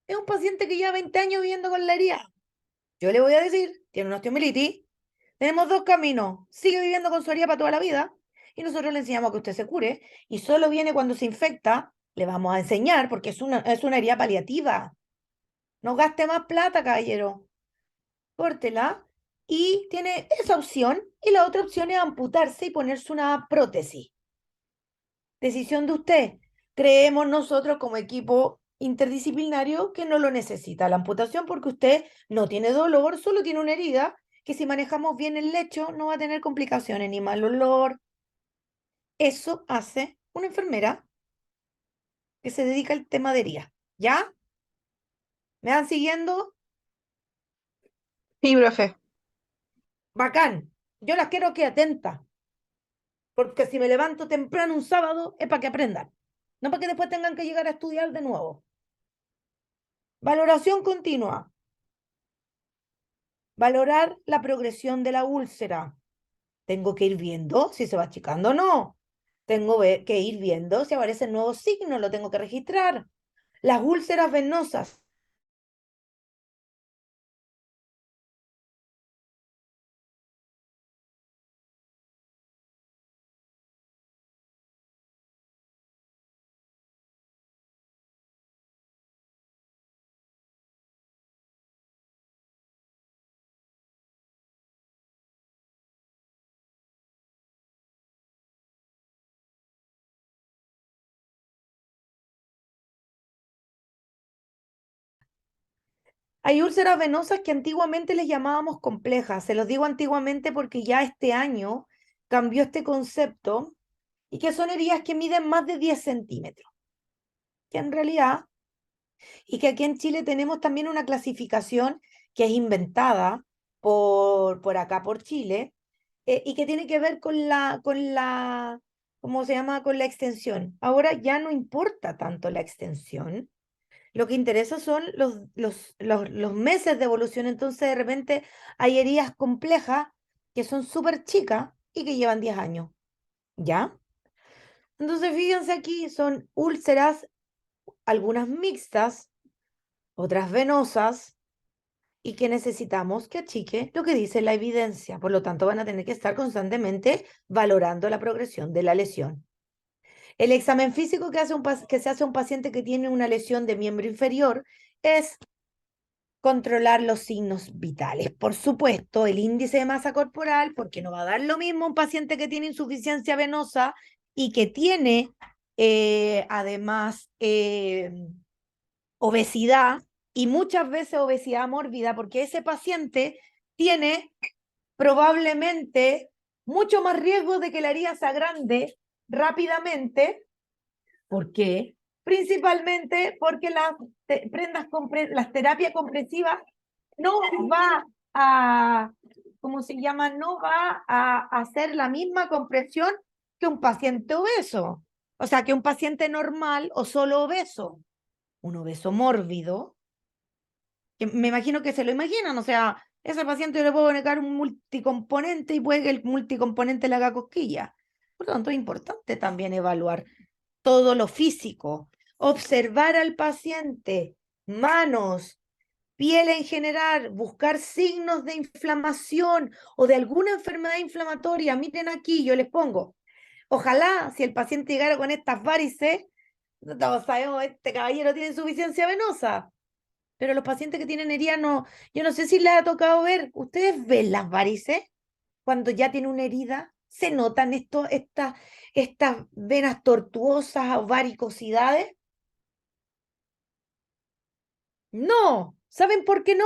Es un paciente que lleva 20 años viviendo con la herida. Yo le voy a decir, tiene una osteomelitis. Tenemos dos caminos. Sigue viviendo con su herida para toda la vida y nosotros le enseñamos a que usted se cure y solo viene cuando se infecta. Le vamos a enseñar porque es una herida paliativa. No gaste más plata, caballero. Córtela y tiene esa opción y la otra opción es amputarse y ponerse una prótesis. Decisión de usted. Creemos nosotros como equipo interdisciplinario que no lo necesita la amputación porque usted no tiene dolor, solo tiene una herida que si manejamos bien el lecho no va a tener complicaciones ni mal olor. Eso hace una enfermera que se dedica al tema de heridas. ¿Ya? ¿Me van siguiendo? Sí, profe. Bacán. Yo las quiero que atentas. Porque si me levanto temprano un sábado es para que aprendan, no para que después tengan que llegar a estudiar de nuevo. Valoración continua. Valorar la progresión de la úlcera. Tengo que ir viendo si se va achicando o no. Tengo que ir viendo si aparecen nuevos signos, lo tengo que registrar. Las úlceras venosas. Hay úlceras venosas que antiguamente les llamábamos complejas. Se los digo antiguamente porque ya este año cambió este concepto y que son heridas que miden más de 10 centímetros. Que en realidad, y que aquí en Chile tenemos también una clasificación que es inventada por acá, por Chile, y que tiene que ver ¿cómo se llama? Con la extensión. Ahora ya no importa tanto la extensión, lo que interesa son los meses de evolución. Entonces, de repente, hay heridas complejas que son súper chicas y que llevan 10 años, ¿ya? Entonces, fíjense aquí, son úlceras, algunas mixtas, otras venosas, y que necesitamos que achique lo que dice la evidencia. Por lo tanto, van a tener que estar constantemente valorando la progresión de la lesión. El examen físico que se hace a un paciente que tiene una lesión de miembro inferior es controlar los signos vitales. Por supuesto, el índice de masa corporal, porque no va a dar lo mismo un paciente que tiene insuficiencia venosa y que tiene además obesidad y muchas veces obesidad mórbida, porque ese paciente tiene probablemente mucho más riesgo de que la herida se agrande rápidamente. ¿Por qué? Principalmente porque las terapias compresivas no va a, ¿cómo se llama? No va a hacer la misma compresión que un paciente obeso. O sea, que un paciente normal o solo obeso. Un obeso mórbido, que me imagino que se lo imaginan, o sea, ese paciente yo le puedo negar un multicomponente y puede que el multicomponente le haga cosquilla. Por lo tanto, es importante también evaluar todo lo físico, observar al paciente, manos, piel en general, buscar signos de inflamación o de alguna enfermedad inflamatoria. Miren aquí, yo les pongo. Ojalá si el paciente llegara con estas varices, todos sabemos, este caballero tiene insuficiencia venosa, pero los pacientes que tienen herida no, yo no sé si les ha tocado ver, ¿ustedes ven las varices cuando ya tiene una herida? ¿Se notan estas venas tortuosas o varicosidades? No, ¿saben por qué no?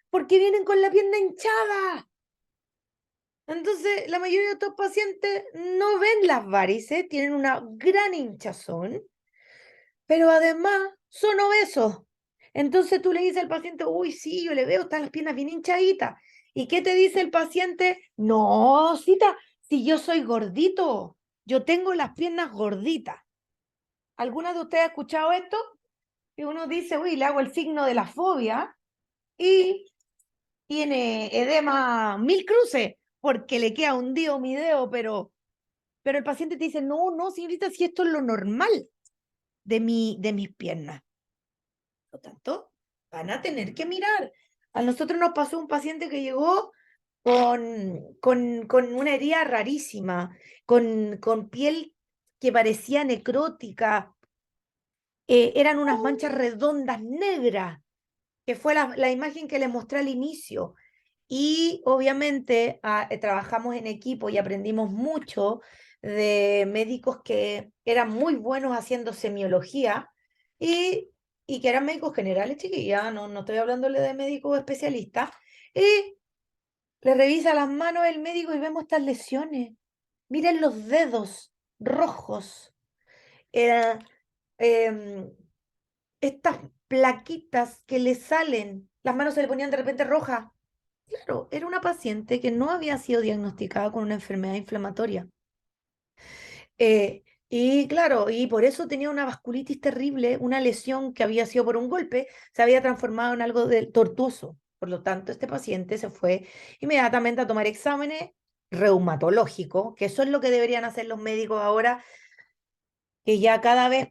Porque vienen con la pierna hinchada. Entonces, la mayoría de estos pacientes no ven las varices, tienen una gran hinchazón, pero además son obesos. Entonces tú le dices al paciente, uy, sí, yo le veo, están las piernas bien hinchaditas. ¿Y qué te dice el paciente? No, cita, si yo soy gordito, yo tengo las piernas gorditas. ¿Alguna de ustedes ha escuchado esto? Que uno dice, uy, le hago el signo de la fobia y tiene edema 1000 cruces porque le queda hundido mi dedo, pero el paciente te dice, no, no, señorita, si esto es lo normal de mis piernas. Por lo tanto, van a tener que mirar. A nosotros nos pasó un paciente que llegó con una herida rarísima, con piel que parecía necrótica, eran unas manchas redondas negras, que fue la imagen que les mostré al inicio. Y obviamente trabajamos en equipo y aprendimos mucho de médicos que eran muy buenos haciendo semiología y que eran médicos generales, chiquillas, no estoy hablándole de médicos especialistas. Y le revisa las manos el médico y vemos estas lesiones. Miren los dedos rojos. Era, em, estas plaquitas que le salen, las manos se le ponían de repente rojas. Claro, era una paciente que no había sido diagnosticada con una enfermedad inflamatoria. Y claro, y por eso tenía una vasculitis terrible, una lesión que había sido por un golpe, se había transformado en algo tortuoso. Por lo tanto, este paciente se fue inmediatamente a tomar exámenes reumatológicos, que eso es lo que deberían hacer los médicos ahora, que ya cada vez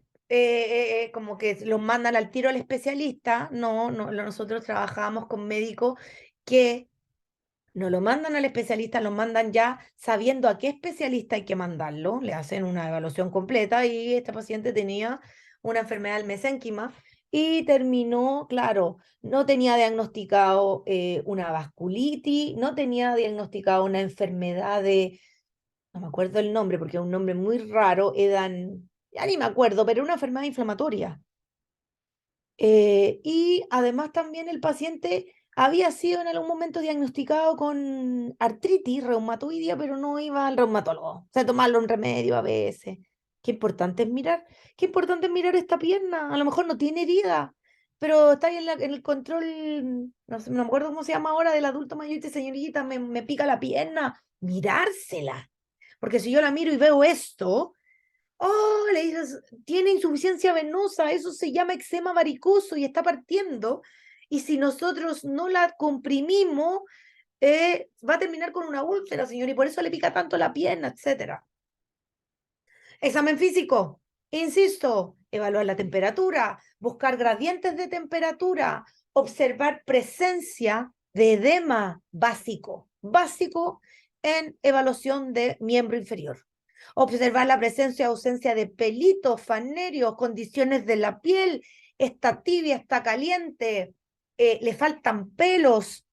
como que los mandan al tiro al especialista. No, nosotros trabajábamos con médicos que no lo mandan al especialista, lo mandan ya sabiendo a qué especialista hay que mandarlo, le hacen una evaluación completa y esta paciente tenía una enfermedad del mesénquima y terminó, claro, no tenía diagnosticado una vasculitis, no tenía diagnosticado una enfermedad no me acuerdo el nombre porque es un nombre muy raro, ya ni me acuerdo, pero una enfermedad inflamatoria. Y además también el paciente había sido en algún momento diagnosticado con artritis reumatoidea, pero no iba al reumatólogo. Se tomaba un remedio a veces. Qué importante es mirar esta pierna. A lo mejor no tiene herida, pero está ahí en el control, no sé, no me acuerdo cómo se llama ahora, del adulto mayor y dice, señorita, me pica la pierna. Mirársela. Porque si yo la miro y veo esto, oh, le dices, tiene insuficiencia venosa, eso se llama eczema varicoso y está partiendo. Y si nosotros no la comprimimos, va a terminar con una úlcera, señor, y por eso le pica tanto la pierna, etcétera. Examen físico, insisto, evaluar la temperatura, buscar gradientes de temperatura, observar presencia de edema básico en evaluación de miembro inferior. Observar la presencia o ausencia de pelitos, fanerios, condiciones de la piel, está tibia, está caliente, le faltan pelos.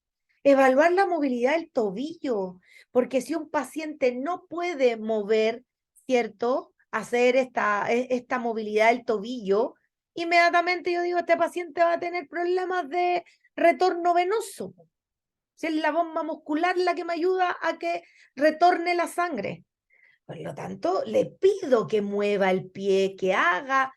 Evaluar la movilidad del tobillo, porque si un paciente no puede mover, ¿cierto? Hacer esta movilidad del tobillo, inmediatamente yo digo, este paciente va a tener problemas de retorno venoso. Si es la bomba muscular la que me ayuda a que retorne la sangre. Por lo tanto, le pido que mueva el pie, que haga.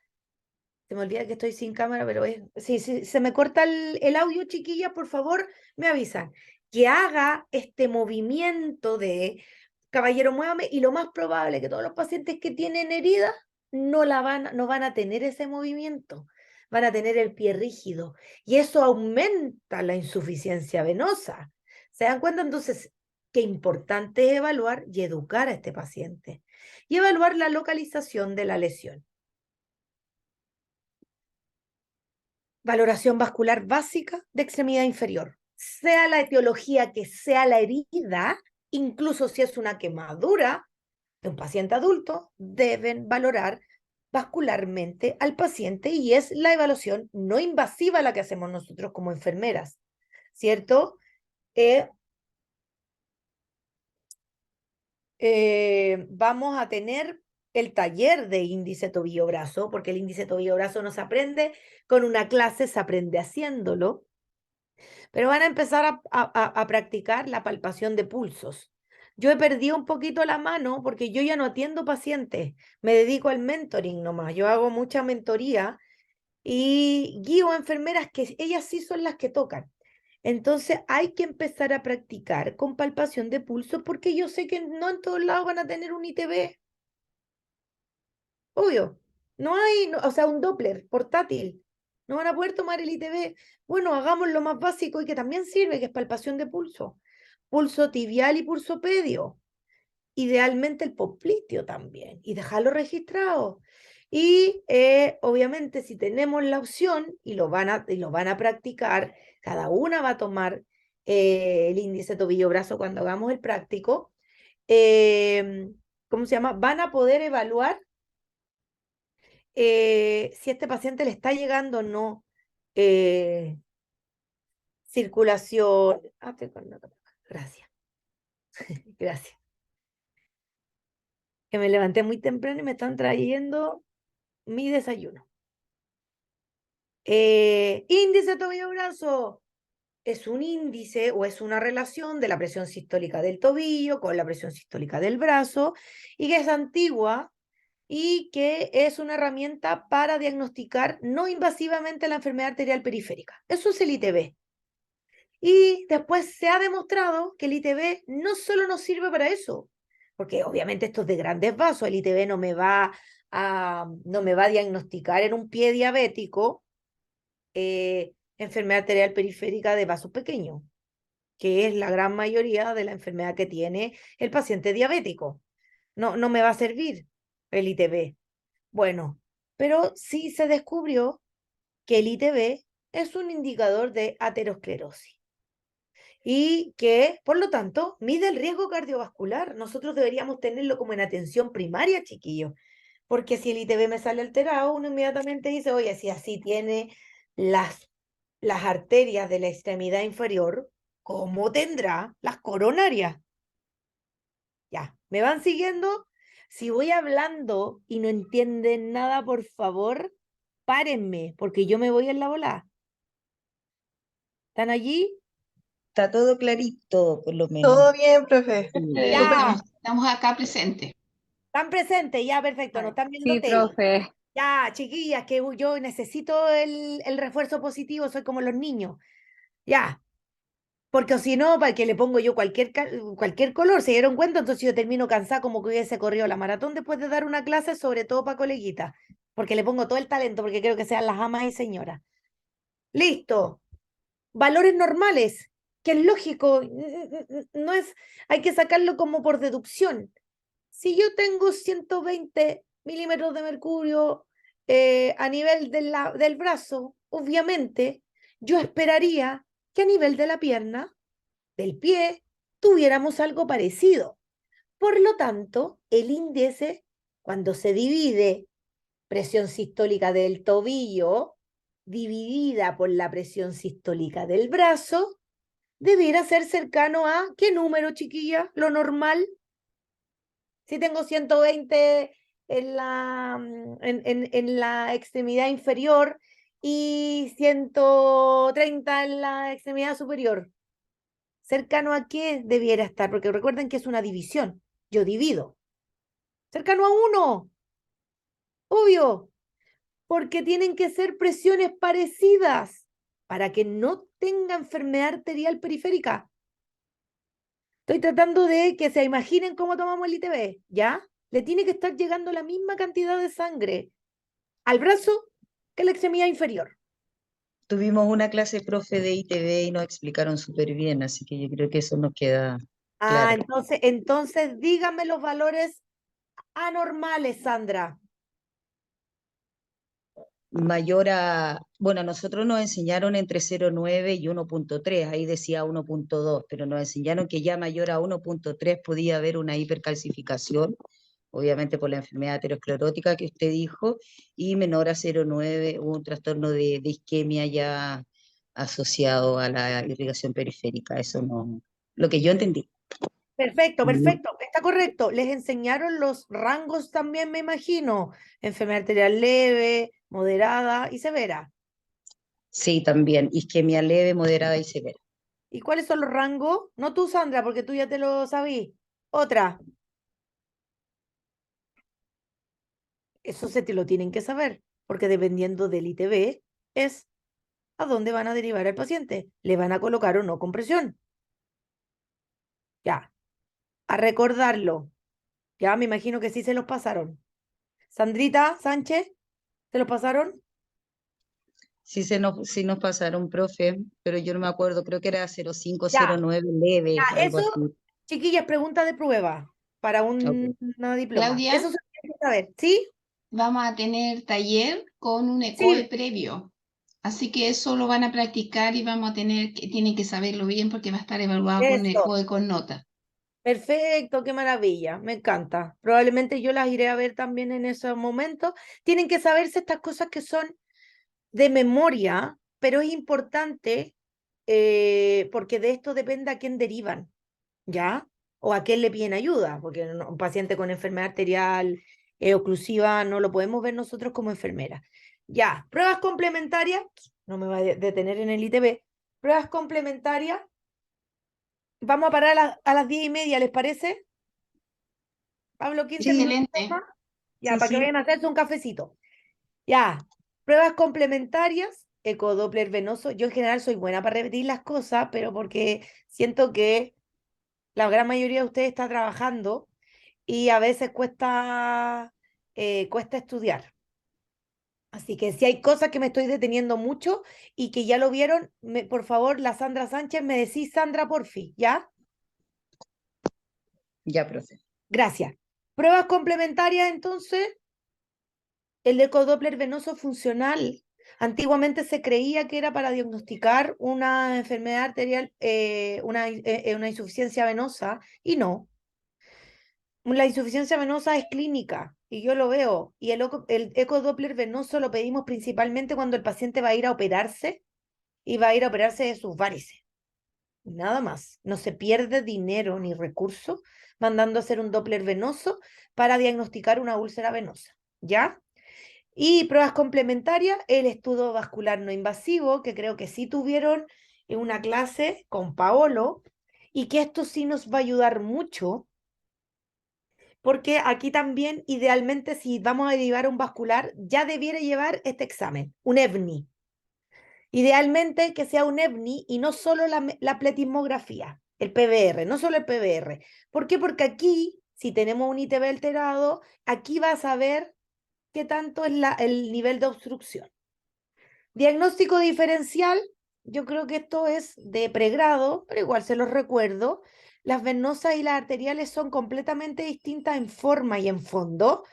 Se me olvida que estoy sin cámara, pero si se me corta el audio, chiquillas, por favor, me avisan. Que haga este movimiento de caballero, muévame, y lo más probable es que todos los pacientes que tienen heridas no van a tener ese movimiento, van a tener el pie rígido y eso aumenta la insuficiencia venosa. ¿Se dan cuenta entonces qué importante es evaluar y educar a este paciente y evaluar la localización de la lesión? Valoración vascular básica de extremidad inferior. Sea la etiología que sea la herida, incluso si es una quemadura de un paciente adulto, deben valorar vascularmente al paciente y es la evaluación no invasiva la que hacemos nosotros como enfermeras, ¿cierto? Vamos a tener el taller de índice tobillo-brazo, porque el índice tobillo-brazo no se aprende con una clase, se aprende haciéndolo, pero van a empezar a practicar la palpación de pulsos. Yo he perdido un poquito la mano porque yo ya no atiendo pacientes, me dedico al mentoring nomás, yo hago mucha mentoría y guío a enfermeras que ellas sí son las que tocan. Entonces hay que empezar a practicar con palpación de pulso porque yo sé que no en todos lados van a tener un ITB. Obvio. No hay, o sea, un Doppler portátil. No van a poder tomar el ITB. Bueno, hagamos lo más básico y que también sirve, que es palpación de pulso. Pulso tibial y pulso pedio. Idealmente el popliteo también. Y dejarlo registrado. Y obviamente si tenemos la opción y lo van a practicar, cada una va a tomar el índice tobillo-brazo cuando hagamos el práctico. ¿Cómo se llama? Van a poder evaluar si este paciente le está llegando o no circulación. Gracias, gracias. Que me levanté muy temprano y me están trayendo mi desayuno. Índice tobillo-brazo es un índice o es una relación de la presión sistólica del tobillo con la presión sistólica del brazo y que es antigua y que es una herramienta para diagnosticar no invasivamente la enfermedad arterial periférica. Eso es el ITB. Y después se ha demostrado que el ITB no solo nos sirve para eso, porque obviamente esto es de grandes vasos, el ITB no me va a diagnosticar en un pie diabético enfermedad arterial periférica de vasos pequeños, que es la gran mayoría de la enfermedad que tiene el paciente diabético. No me va a servir el ITB. Bueno, pero sí se descubrió que el ITB es un indicador de aterosclerosis y que, por lo tanto, mide el riesgo cardiovascular. Nosotros deberíamos tenerlo como en atención primaria, chiquillos, porque si el ITB me sale alterado, uno inmediatamente dice, oye, si así tiene las arterias de la extremidad inferior, ¿cómo tendrá las coronarias? Ya, ¿me van siguiendo? Si voy hablando y no entienden nada, por favor, párenme, porque yo me voy en la bola. ¿Están allí? Está todo clarito, por lo menos. Todo bien, profe. Sí. Ya. Estamos acá presentes. ¿Están presentes? Ya, perfecto, no están viendo Sí, tele. profe. Ya, chiquillas, que yo necesito el refuerzo positivo, soy como los niños. Ya, porque si no, para que le pongo yo cualquier color, se dieron cuenta, entonces yo termino cansada como que hubiese corrido la maratón después de dar una clase, sobre todo para coleguitas, porque le pongo todo el talento, porque quiero que sean las amas y señoras. Listo. Valores normales, que es lógico, no es, hay que sacarlo como por deducción. Si yo tengo 120 milímetros de mercurio a nivel del brazo, obviamente, yo esperaría que a nivel de la pierna, del pie, tuviéramos algo parecido. Por lo tanto, el índice, cuando se divide presión sistólica del tobillo, dividida por la presión sistólica del brazo, debiera ser cercano a, ¿qué número, chiquilla? Lo normal. Si tengo 120 en la extremidad inferior y 130 en la extremidad superior. ¿Cercano a qué debiera estar? Porque recuerden que es una división. Yo divido. Cercano a 1, obvio, porque tienen que ser presiones parecidas para que no tenga enfermedad arterial periférica. Estoy tratando de que se imaginen cómo tomamos el ITB, ¿ya? Le tiene que estar llegando la misma cantidad de sangre al brazo que a la extremidad inferior. Tuvimos una clase profe de ITV y nos explicaron súper bien, así que yo creo que eso nos queda Ah, claro. entonces dígame los valores anormales, Sandra. Mayor a, bueno, a nosotros nos enseñaron entre 0,9 y 1,3, ahí decía 1,2, pero nos enseñaron que ya mayor a 1,3 podía haber una hipercalcificación, obviamente por la enfermedad aterosclerótica que usted dijo, y menor a 0,9 un trastorno de isquemia ya asociado a la irrigación periférica, eso no, lo que yo entendí. Perfecto, perfecto, está correcto. Les enseñaron los rangos también, me imagino. Enfermedad arterial leve, moderada y severa. Sí, también, isquemia leve, moderada y severa. ¿Y cuáles son los rangos? No tú, Sandra, porque tú ya te lo sabí. Otra. Eso se te lo tienen que saber. porque dependiendo del ITB es a dónde van a derivar al paciente. ¿Le van a colocar o no compresión? Ya, a recordarlo. Ya, me imagino que sí se los pasaron. Sandrita Sánchez, ¿se los pasaron? Sí nos pasaron, profe, pero yo no me acuerdo, creo que era 05, Ya, 09, leve, ya, algo eso, así. chiquillas, pregunta de prueba para Ok. una diploma. Claudia, Eso se tiene que saber, ¿sí? vamos a tener taller con un ECOE Sí, previo. Así que eso lo van a practicar y vamos a tener que, tienen que saberlo bien porque va a estar evaluado con eso. ECOE con nota. Perfecto, qué maravilla, me encanta. Probablemente yo las iré a ver también en esos momentos. Tienen que saberse estas cosas que son de memoria, pero es importante porque de esto depende a quién derivan, ¿ya? O a quién le piden ayuda, porque un paciente con enfermedad arterial oclusiva no lo podemos ver nosotros como enfermera. Ya, pruebas complementarias, no me va a detener en el ITB. Pruebas complementarias, vamos a parar a las 10:30, ¿les parece? Pablo, 15 minutos Excelente. más. Ya, Sí, para que sí. vayan a hacerse un cafecito. Ya, pruebas complementarias, ecodoppler venoso. Yo en general soy buena para repetir las cosas, pero porque siento que la gran mayoría de ustedes está trabajando y a veces cuesta estudiar. Así que si hay cosas que me estoy deteniendo mucho y que ya lo vieron, por favor, la Sandra Sánchez, me decís Sandra porfi, ¿ya? Ya, profe. Gracias. Pruebas complementarias, entonces, el ecodoppler venoso funcional. Antiguamente se creía que era para diagnosticar una enfermedad arterial, una insuficiencia venosa, y no. La insuficiencia venosa es clínica, y yo lo veo. Y el ecodoppler venoso lo pedimos principalmente cuando el paciente va a ir a operarse y va a ir a operarse de sus varices. Nada más. No se pierde dinero ni recursos mandando a hacer un doppler venoso para diagnosticar una úlcera venosa. ¿Ya? Y pruebas complementarias, el estudio vascular no invasivo, que creo que sí tuvieron en una clase con Paolo, y que esto sí nos va a ayudar mucho, porque aquí también, idealmente, si vamos a llevar un vascular, ya debiera llevar este examen, un EVNI. Idealmente que sea un EVNI y no solo la pletismografía, el PBR, no solo el PBR. ¿Por qué? Porque aquí, si tenemos un ITB alterado, aquí vas a ver qué tanto es el nivel de obstrucción. Diagnóstico diferencial, yo creo que esto es de pregrado, pero igual se los recuerdo. Las venosas y las arteriales son completamente distintas en forma y en fondo.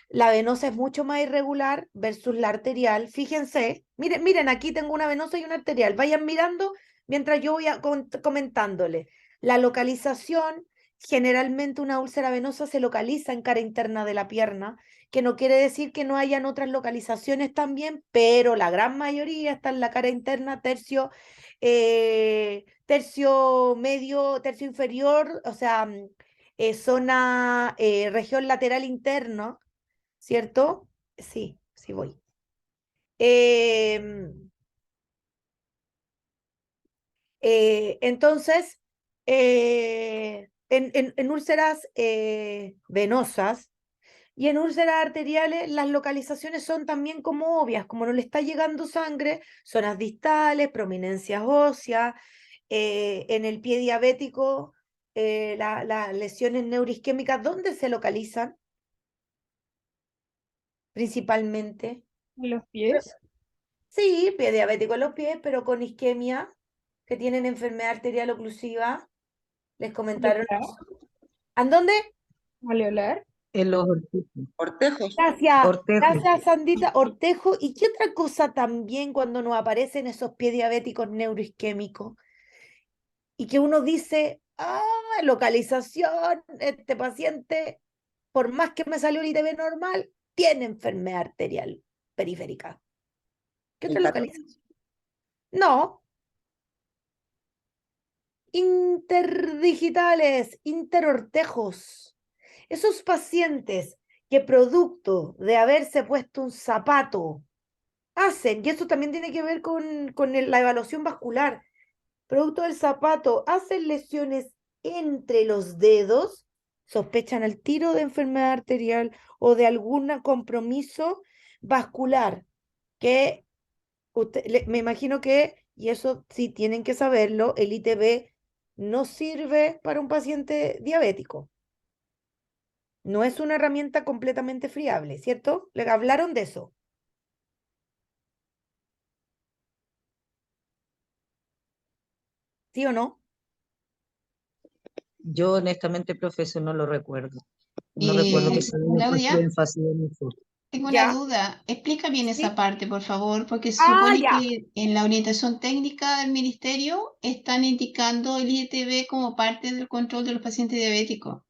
La venosa es mucho más irregular versus la arterial. Fíjense, miren, miren, aquí tengo una venosa y una arterial. Vayan mirando mientras yo voy comentándole. La localización, generalmente una úlcera venosa se localiza en cara interna de la pierna, que no quiere decir que no hayan otras localizaciones también, pero la gran mayoría está en la cara interna, tercio medio, tercio inferior, o sea, zona, región lateral interna, ¿cierto? Sí, sí voy. Em, entonces, en úlceras venosas, y en úlceras arteriales las localizaciones son también como obvias, como no le está llegando sangre, zonas distales, prominencias óseas, en el pie diabético, las lesiones neuroisquémicas, ¿dónde se localizan principalmente? ¿En los pies? Sí, pie diabético en los pies, pero con isquemia, que tienen enfermedad arterial oclusiva, les comentaron ¿Maleolar? eso. ¿En dónde? ¿Maleolar? En los ortejos. Gracias, Ortejos. gracias Sandita Ortejo. ¿Y qué otra cosa también cuando nos aparecen esos pies diabéticos neuroisquémicos? Y que uno dice, localización, este paciente, por más que me salió el ITB normal, tiene enfermedad arterial periférica. ¿Qué otra localización? No, interdigitales, interortejos. Esos pacientes que producto de haberse puesto un zapato hacen, y eso también tiene que ver con la evaluación vascular, producto del zapato, hacen lesiones entre los dedos, sospechan al tiro de enfermedad arterial o de algún compromiso vascular. que me imagino que, y eso sí tienen que saberlo, el ITB no sirve para un paciente diabético. No es una herramienta completamente fiable, ¿cierto? Le hablaron de eso. ¿Sí o no? Yo honestamente, profesor, no lo recuerdo. No recuerdo que se haya puesto Claudia, énfasis en eso. tengo una Ya. duda. Explica bien esa Sí. parte, por favor, porque se Ah, supone ya. que en la orientación técnica del ministerio están indicando el IETB como parte del control de los pacientes diabéticos.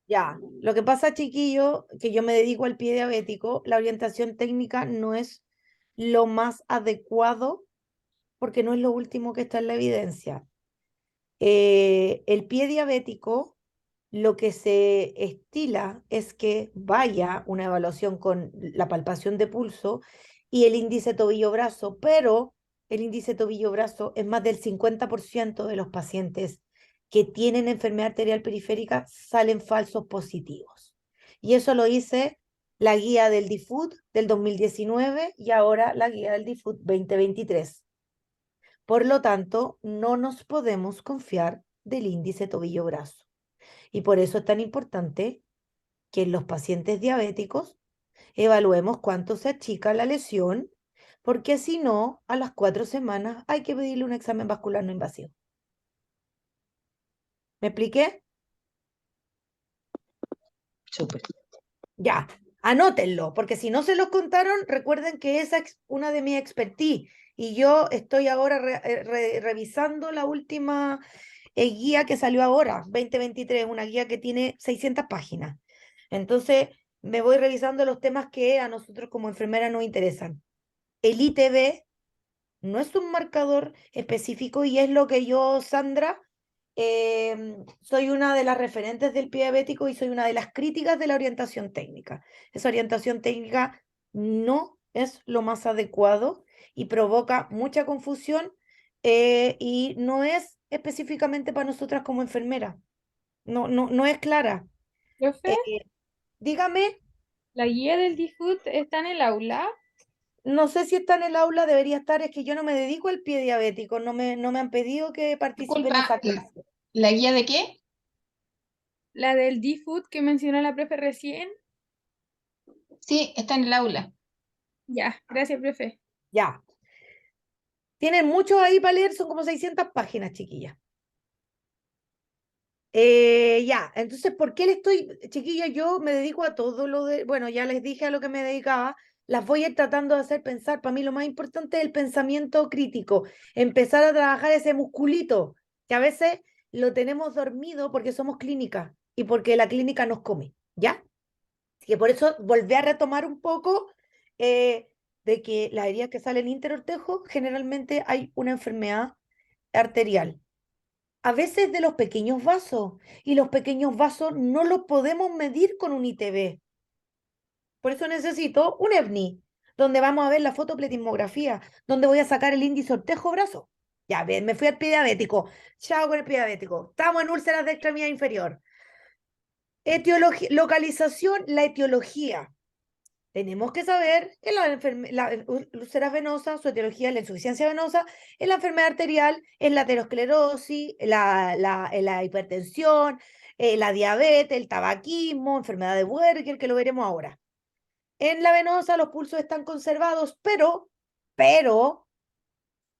Ya. Lo que pasa, chiquillo, que yo me dedico al pie diabético, la orientación técnica no es lo más adecuado porque no es lo último que está en la evidencia. El pie diabético, lo que se estila es que vaya una evaluación con la palpación de pulso y el índice tobillo-brazo, pero el índice tobillo-brazo es más del 50% de los pacientes que tienen enfermedad arterial periférica salen falsos positivos. Y eso lo hice la guía del DIFUT del 2019 y ahora la guía del DIFUT 2023. Por lo tanto, no nos podemos confiar del índice tobillo-brazo. Y por eso es tan importante que en los pacientes diabéticos evaluemos cuánto se achica la lesión, porque si no, a las 4 semanas hay que pedirle un examen vascular no invasivo. ¿Me expliqué? Súper. Ya, anótenlo, porque si no se los contaron, recuerden que esa es una de mis expertise. Y yo estoy ahora revisando la última guía que salió ahora, 2023, una guía que tiene 600 páginas. Entonces, me voy revisando los temas que a nosotros como enfermeras nos interesan. El ITB no es un marcador específico y es lo que yo, Sandra, soy una de las referentes del pie diabético y soy una de las críticas de la orientación técnica. Esa orientación técnica no es lo más adecuado y provoca mucha confusión y no es específicamente para nosotras como enfermeras. No es clara. Profe, Eh, dígame, la guía del DIFUT está en el aula. no sé si está en el aula, debería estar, es que yo no me dedico al pie diabético, no me han pedido que participe en Disculpa, esa clase. ¿la guía de qué? La del DIFUT que mencionó la profe recién. Sí, está en el aula. Ya, gracias, profe. Ya. Tienen muchos ahí para leer, son como 600 páginas, chiquillas. Ya, entonces, ¿por qué le estoy, chiquilla? Yo me dedico a todo lo de, bueno, ya les dije a lo que me dedicaba, las voy a ir tratando de hacer pensar. Para mí lo más importante es el pensamiento crítico, empezar a trabajar ese musculito, que a veces lo tenemos dormido porque somos clínica y porque la clínica nos come, ¿ya? Así que por eso volví a retomar un poco de que las heridas que salen interortejo, generalmente hay una enfermedad arterial a veces de los pequeños vasos, y los pequeños vasos no los podemos medir con un ITB. Por eso necesito un EBNI, donde vamos a ver la fotopletismografía, donde voy a sacar el índice ortejo-brazo. Ya ven, me fui al pie diabético. Chao con el pie diabético. Estamos en úlceras de extremidad inferior. Localización, la etiología. Tenemos que saber que la úlcera venosa, su etiología es la insuficiencia venosa, en la enfermedad arterial, es la aterosclerosis, la hipertensión, la diabetes, el tabaquismo, enfermedad de Buerger, que lo veremos ahora. En la venosa los pulsos están conservados, pero,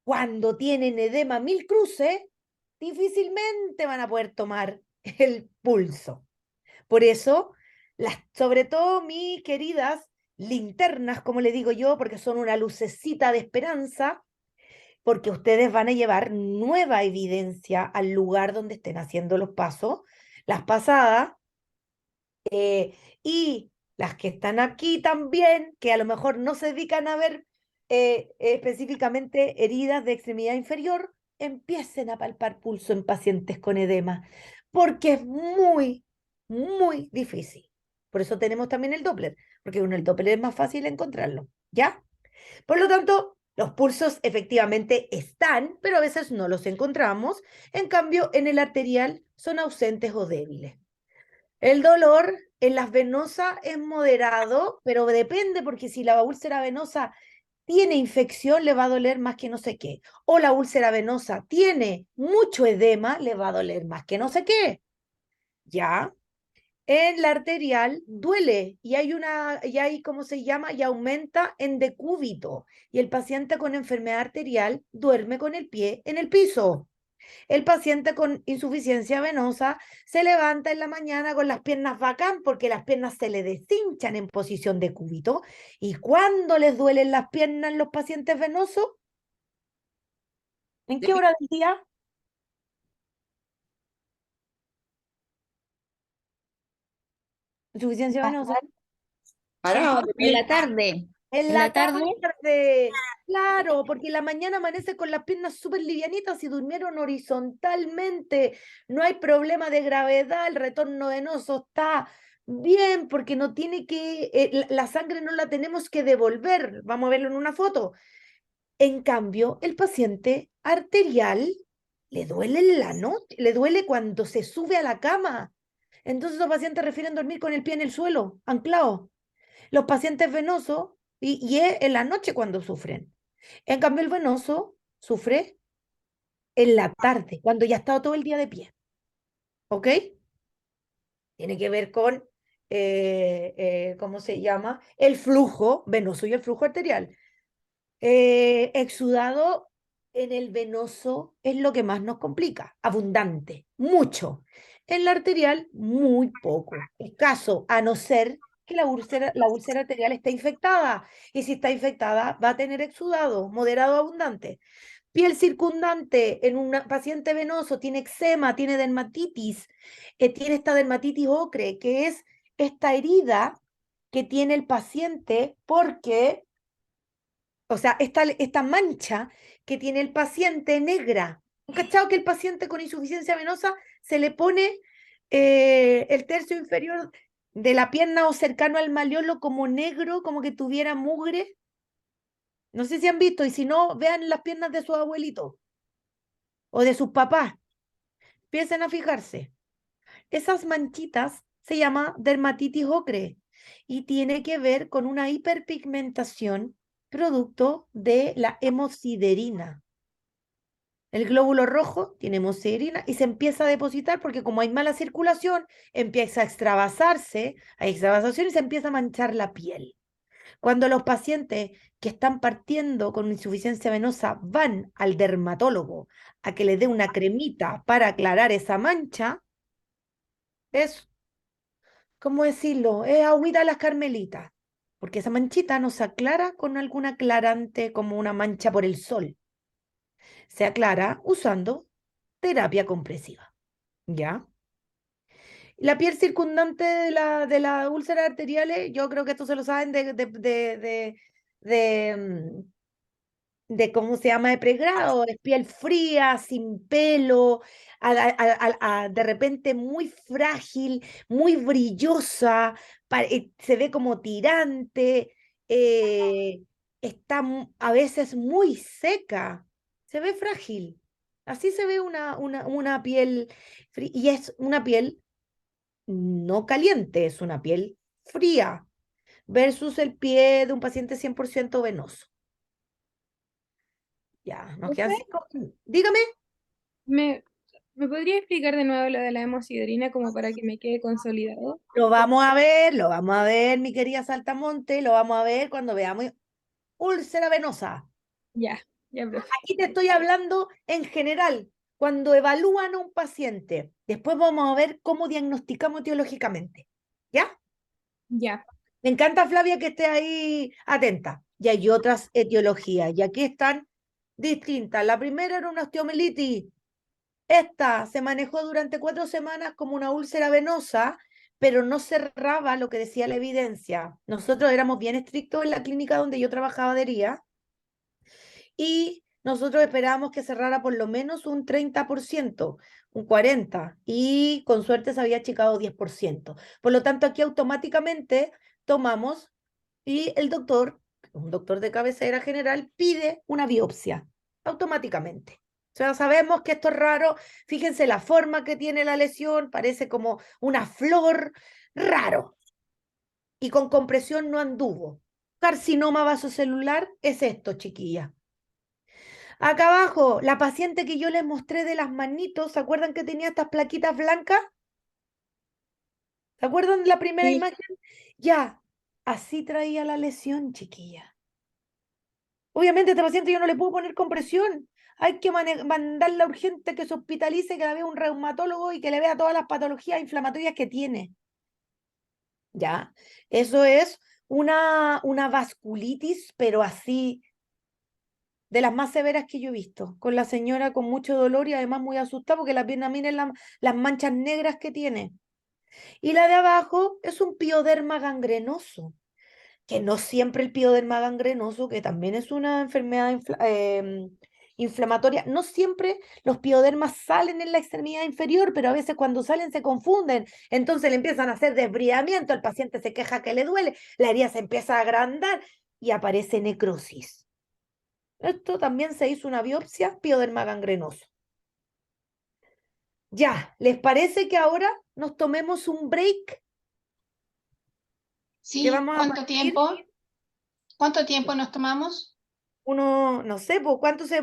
cuando tienen edema mil cruces, difícilmente van a poder tomar el pulso. Por eso, sobre todo mis queridas linternas, como le digo yo, porque son una lucecita de esperanza, porque ustedes van a llevar nueva evidencia al lugar donde estén haciendo los pasos, las pasadas, y las que están aquí también, que a lo mejor no se dedican a ver específicamente heridas de extremidad inferior, empiecen a palpar pulso en pacientes con edema, porque es muy difícil. Por eso tenemos también el Doppler, porque con el Doppler es más fácil encontrarlo, ¿ya? Por lo tanto, los pulsos efectivamente están, pero a veces no los encontramos. En cambio, en el arterial son ausentes o débiles. El dolor en las venosas es moderado, pero depende porque si la úlcera venosa tiene infección, le va a doler más que no sé qué. O la úlcera venosa tiene mucho edema, le va a doler más que no sé qué. ¿Ya? En la arterial duele ¿cómo se llama? Y aumenta en decúbito. Y el paciente con enfermedad arterial duerme con el pie en el piso. El paciente con insuficiencia venosa se levanta en la mañana con las piernas bacán porque las piernas se le deshinchan en posición de cúbito. ¿Y cuándo les duelen las piernas los pacientes venosos? ¿En qué hora del día? Insuficiencia venosa. En la tarde. En En la la tarde. tarde, claro, porque en la mañana amanece con las piernas súper livianitas y durmieron horizontalmente. No hay problema de gravedad, el retorno venoso está bien porque no tiene la sangre no la tenemos que devolver. Vamos a verlo en una foto. En cambio, el paciente arterial le duele en la noche, le duele cuando se sube a la cama. Entonces los pacientes refieren dormir con el pie en el suelo, anclado. Los pacientes venosos, y es en la noche cuando sufren. En cambio, el venoso sufre en la tarde, cuando ya ha estado todo el día de pie. ¿Ok? Tiene que ver con, ¿cómo se llama? El flujo venoso y el flujo arterial. Exudado en el venoso es lo que más nos complica. Abundante, mucho. En la arterial, muy poco. Escaso, a no ser que la úlcera arterial esté infectada. Y si está infectada, va a tener exudado, moderado, abundante. Piel circundante en un paciente venoso, tiene eczema, tiene dermatitis, tiene esta dermatitis ocre, que es esta herida que tiene el paciente porque o sea, esta mancha que tiene el paciente negra. ¿Han cachado que el paciente con insuficiencia venosa se le pone el tercio inferior de la pierna o cercano al malleolo como negro, como que tuviera mugre? No sé si han visto, y si no, vean las piernas de sus abuelitos o de sus papás. Empiecen a fijarse. Esas manchitas se llama dermatitis ocre y tiene que ver con una hiperpigmentación producto de la hemosiderina. El glóbulo rojo tiene hemosiderina y se empieza a depositar porque como hay mala circulación, empieza a extravasarse, hay extravasación y se empieza a manchar la piel. Cuando los pacientes que están partiendo con insuficiencia venosa van al dermatólogo a que le dé una cremita para aclarar esa mancha, es, ¿cómo decirlo? Es agüita a las carmelitas, porque esa manchita no se aclara con algún aclarante como una mancha por el sol. Se aclara usando terapia compresiva, ¿ya? La piel circundante de la úlcera arteriales, yo creo que esto se lo saben de, ¿cómo se llama? De pregrado, es piel fría, sin pelo, de repente muy frágil, muy brillosa, se ve como tirante, está a veces muy seca, se ve frágil. Así se ve una piel, y es una piel no caliente, es una piel fría, versus el pie de un paciente 100% venoso. Ya, nos quedan Profe, 5. Dígame. ¿Me, me podría explicar de nuevo lo de la hemosiderina como para que me quede consolidado? Lo vamos a ver, mi querida Saltamonte, lo vamos a ver cuando veamos úlcera venosa. Ya, ya, profe. Aquí te estoy hablando en general, cuando evalúan a un paciente. Después vamos a ver cómo diagnosticamos etiológicamente. ¿Ya? Ya, Me encanta, Flavia, que esté ahí atenta. Y hay otras etiologías, y aquí están distintas. La primera era una osteomielitis. Esta se manejó durante 4 semanas como una úlcera venosa, pero no cerraba lo que decía la evidencia. Nosotros éramos bien estrictos en la clínica donde yo trabajaba de día y nosotros esperábamos que cerrara por lo menos un 30%, un 40%, y con suerte se había achicado 10%. Por lo tanto, aquí automáticamente tomamos y el doctor, un doctor de cabecera general, pide una biopsia automáticamente. O sea, sabemos que esto es raro. Fíjense la forma que tiene la lesión, parece como una flor, raro. Y con compresión no anduvo. carcinoma vasocelular es esto, chiquilla. Acá abajo, la paciente que yo les mostré de las manitos, ¿se acuerdan que tenía estas plaquitas blancas? ¿Se acuerdan de la primera Sí. imagen? Ya, así traía la lesión, chiquilla. Obviamente a esta paciente yo no le puedo poner compresión. Hay que mandarla urgente que se hospitalice, que la vea un reumatólogo y que le vea todas las patologías inflamatorias que tiene. ¿Ya? Eso es una vasculitis, pero así, de las más severas que yo he visto, con la señora con mucho dolor y además muy asustada porque la pierna, miren las manchas negras que tiene. Y la de abajo es un pioderma gangrenoso, que no siempre el pioderma gangrenoso, que también es una enfermedad inflamatoria, no siempre los piodermas salen en la extremidad inferior, pero a veces cuando salen se confunden, entonces le empiezan a hacer desbridamiento, el paciente se queja que le duele, la herida se empieza a agrandar y aparece necrosis. Esto también se hizo una biopsia, pioderma gangrenoso. Ya, ¿les parece que ahora nos tomemos un break? Que Sí, vamos a ¿cuánto partir tiempo? ¿Cuánto tiempo nos tomamos? no sé, pues, ¿cuánto se